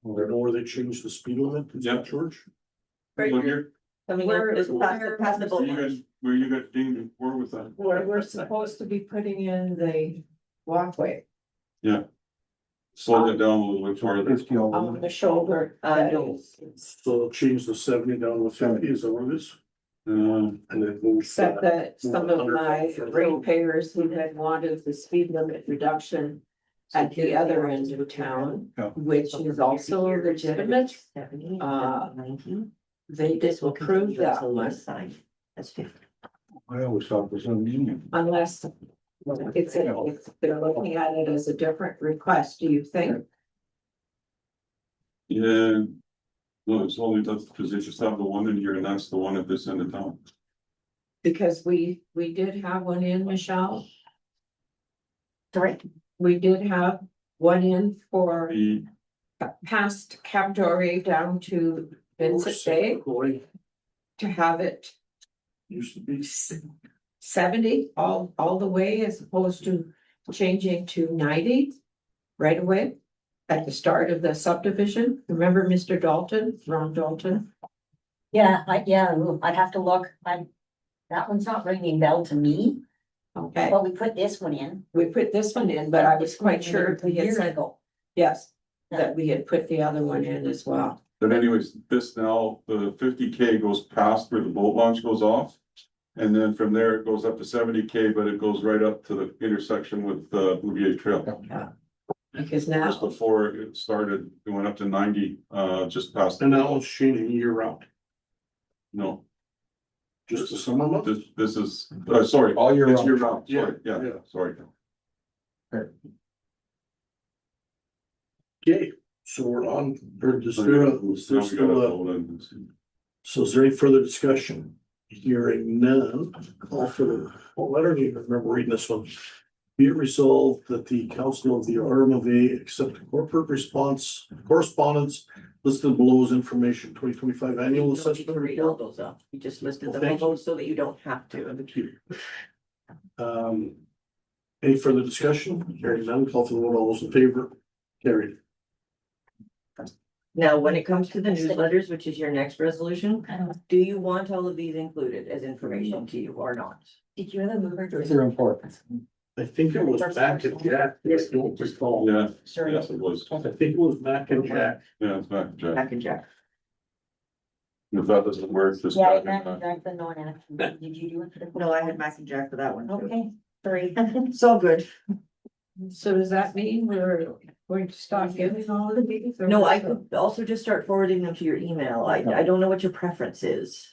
Where they changed the speed limit? Is that Yeah. George? Right Look here, here, coming Where- in, this past the boat you launch. guys, where you got dinged before with that. where we're supposed to be putting in the walkway Slow it down a little bit farther. on the shoulder. No. So change the 70 down to 50, is that what it is? And then move. Except that some of my ratepayers who had wanted the speed limit reduction at the other end of town, which is also legitimate, they disapproved that one That's 50. I always thought it was a union. unless it's, they're looking at it as a different request, do you think? Yeah. No, it's only that's because they just have the one in here and that's the one at this end of town. Because we did have one in, Michelle, Sorry. we did have one in for The, past Capdory down to Vincent Bay Going, to have it used to be. 70 all the way as opposed to changing to 90 right away at the start of the subdivision. Remember Mr. Dalton, Ron Dalton? Yeah, I'd have to look, that one's not ringing bell to me, Okay, but we put this one in. we put this one in, but I was quite sure we had Years said, ago. yes, that we had put the other one in as well. but anyways, this now, the 50K goes past where the boat launch goes off. And then from there, it goes up to 70K, but it goes right up to the intersection with the Bouvier Trail. Because Just now, before it started, it went up to 90, just past. And that one's changing year round, No, just the summer months? this is, sorry. All year It's round. year round, Yeah, sorry, yeah, yeah. sorry. Okay, so we're on, is Now there we still gotta a, vote on this. so is there any further discussion? Hearing none, call for the, well, I don't even remember reading this one. Be it resolved that the council of the RMLA accept corporate response correspondence listed below as information 2025 annual You don't need assessment to read all report. those up. You just listed them Thank you. below so that you don't have to. Thank you. Any further discussion? Hearing none, call for the vote, all those in favor, carried. Now, when it comes to the newsletters, which is your next resolution, do you want all of these included as information to you or not? Did you ever move her? They're important. I think it was Mac and Jack. Yes. Don't recall. Yeah, Sorry. yes, it was. I think it was Mac and Jack. Yeah, it's back, Jack. Back and Jack. If that doesn't work, just. Yeah, back Mac and, and Jack, the non-action. Did you do it for the? No, I had Mac and Jack for that one. too. Okay, sorry. It's all good. so does that mean we're going to stop giving all of these? or No, I what's could also just start forwarding them to your email. I don't know what your preference is.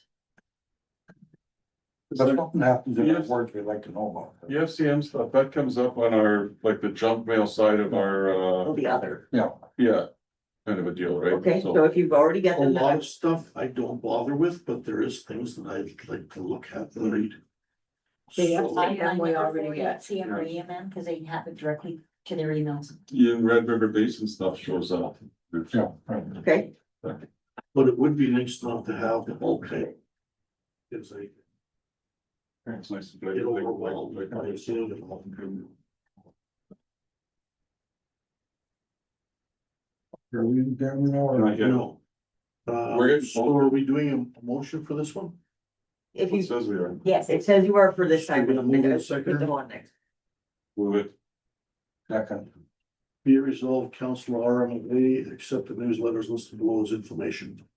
something happens in our work, we'd like to know about. The FCM stuff, that comes up on our, like the junk mail side of our, Well, the other, yeah, kind of a deal, right? okay, So- so if you've already got A them, lot of stuff I don't bother with, but there is things that I'd like to look at and read. Yeah. So, And we already got- CM or EMM, because they have it directly to their emails. In Red River Basin stuff shows up. Yeah, right. okay, but it would be nice not to have the whole thing. It's like, It's nice to. get overwhelmed by seeing it all. Are we down now? Not yet. No. We're getting- So are we doing a motion for this one? if It you, says we are. yes, it says you are for this time, Should we but I'm move gonna it second? put them on next. Move it. Second. Be it resolved, Councilor RMLA accept the newsletters listed below as information.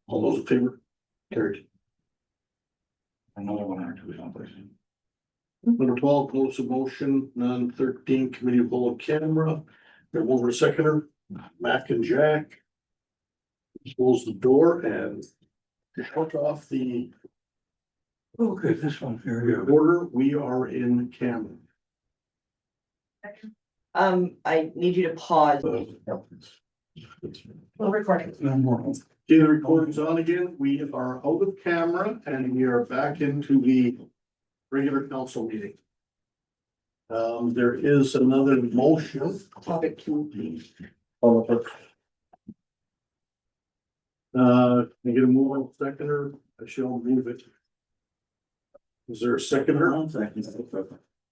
All those in favor? Carried. Another one or two someplace. Number 12, close the motion. 13, committee of whole camera. They're over a seconder, Mac and Jack. Close the door and shut off the Okay, this one here. order. We are in camera. I need you to pause. We're recording. Okay, the recording's on again. We are out of camera and we are back into the regular council meeting. There is another motion. Topic 2. Can I get a move on seconder? I shall move it. Is there a seconder?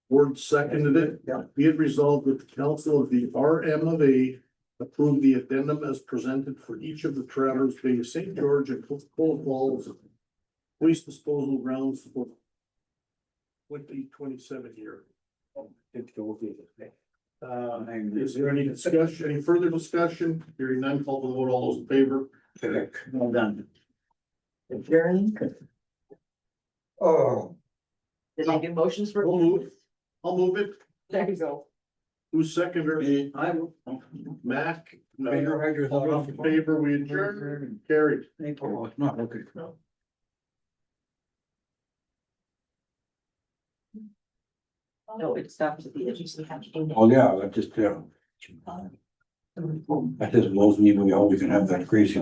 Word seconded it. Yeah. Be it resolved that the council of the RMLA approve the addendum as presented for each of the Traverse Bay, St. George and Coca-Cola Falls waste disposal grounds for 2027 year. Is there any discussion, any further discussion? Hearing none, call for the vote. All those in favor? Well done. Adjourn. Oh. Did I do motions for? I'll move. I'll move it. There you go. Who's seconder? I will. Mac. Major Hydro All those in favor, we adjourn. Carried. Thank you. Oh, it's not, okay. No, it stops at the edge. Oh, yeah, that just, that just blows me, we always can have that crazy.